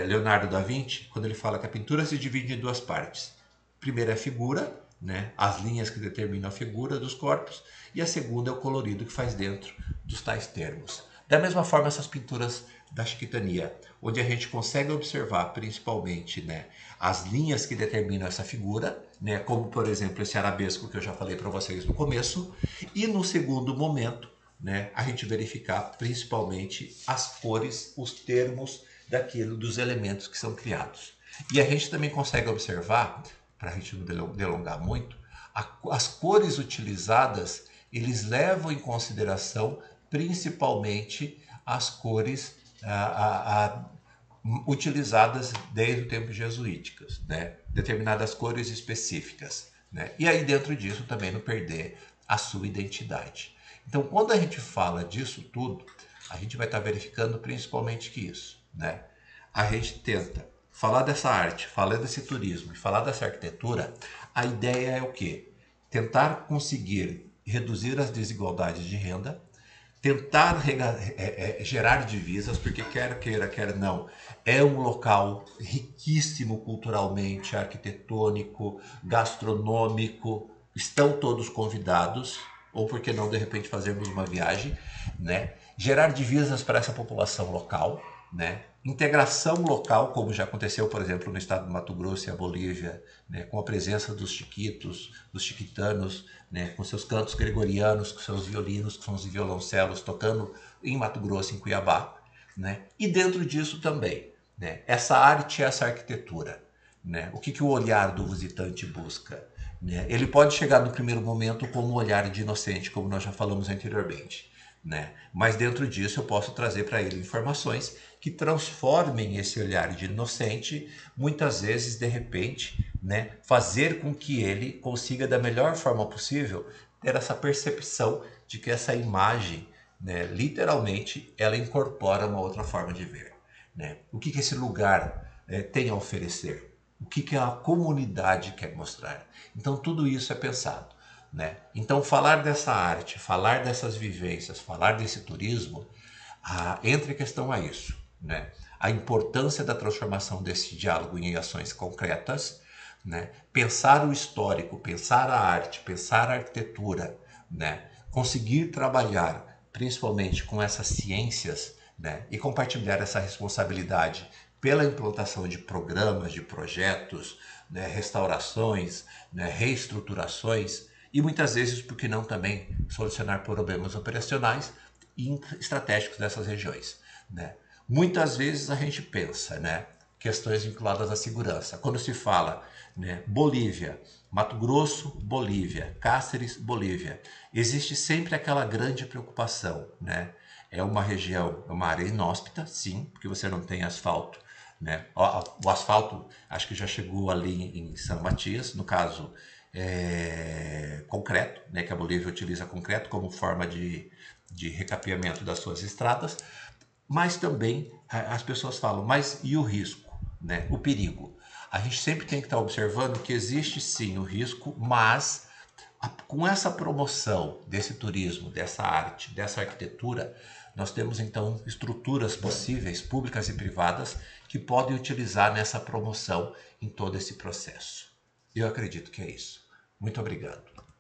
Leonardo da Vinci, quando ele fala que a pintura se divide em duas partes? Primeiro é a figura, né, as linhas que determinam a figura dos corpos, e a segunda é o colorido que faz dentro dos tais termos. Da mesma forma, essas pinturas da Chiquitania, onde a gente consegue observar principalmente, né, as linhas que determinam essa figura, né, como por exemplo esse arabesco que eu já falei para vocês no começo, e no segundo momento, né, a gente verificar principalmente as cores, os termos daquilo, dos elementos que são criados. E a gente também consegue observar, para a gente não delongar muito, as cores utilizadas, eles levam em consideração principalmente as cores utilizadas desde o tempo jesuíticas, né? Determinadas cores específicas, né? E aí dentro disso também não perder a sua identidade. Então, quando a gente fala disso tudo, a gente vai estar verificando principalmente que isso, né? A gente tenta falar dessa arte, falar desse turismo e falar dessa arquitetura, a ideia é o quê? Tentar conseguir reduzir as desigualdades de renda, tentar gerar divisas, porque quer queira, quer não, é um local riquíssimo culturalmente, arquitetônico, gastronômico, estão todos convidados, ou por que não de repente fazermos uma viagem, né? Gerar divisas para essa população local, né? Integração local, como já aconteceu, por exemplo, no estado do Mato Grosso e a Bolívia, né? Com a presença dos chiquitos, dos chiquitanos, né? Com seus cantos gregorianos, com seus violinos, com seus violoncelos, tocando em Mato Grosso, em Cuiabá, né? E dentro disso também, né? Essa arte, essa arquitetura, né? O que o olhar do visitante busca? Né? Ele pode chegar no primeiro momento com um olhar de inocente, como nós já falamos anteriormente, né? Mas dentro disso eu posso trazer para ele informações que transformem esse olhar de inocente, muitas vezes, de repente, né, fazer com que ele consiga, da melhor forma possível, ter essa percepção de que essa imagem, né, literalmente, ela incorpora uma outra forma de ver. Né? O que esse lugar tem a oferecer? O que a comunidade quer mostrar? Então, tudo isso é pensado. Né? Então, falar dessa arte, falar dessas vivências, falar desse turismo, entra em questão a isso. Né? A importância da transformação desse diálogo em ações concretas, né? Pensar o histórico, pensar a arte, pensar a arquitetura, né? Conseguir trabalhar principalmente com essas ciências, né? E compartilhar essa responsabilidade pela implantação de programas, de projetos, né? Restaurações, né? Reestruturações e muitas vezes, por que não também, solucionar problemas operacionais e estratégicos dessas regiões. Né? Muitas vezes a gente pensa, né, questões vinculadas à segurança. Quando se fala, né, Bolívia, Mato Grosso, Bolívia, Cáceres, Bolívia, existe sempre aquela grande preocupação. Né? É uma região, é uma área inóspita, sim, porque você não tem asfalto. Né? O asfalto acho que já chegou ali em São Matias, no caso concreto, né, que a Bolívia utiliza concreto como forma de recapeamento das suas estradas, mas também as pessoas falam, mas e o risco, né, o perigo? A gente sempre tem que estar observando que existe sim o risco, mas com essa promoção desse turismo, dessa arte, dessa arquitetura, nós temos então estruturas possíveis, públicas e privadas, que podem utilizar nessa promoção em todo esse processo. Eu acredito que é isso. Muito obrigado.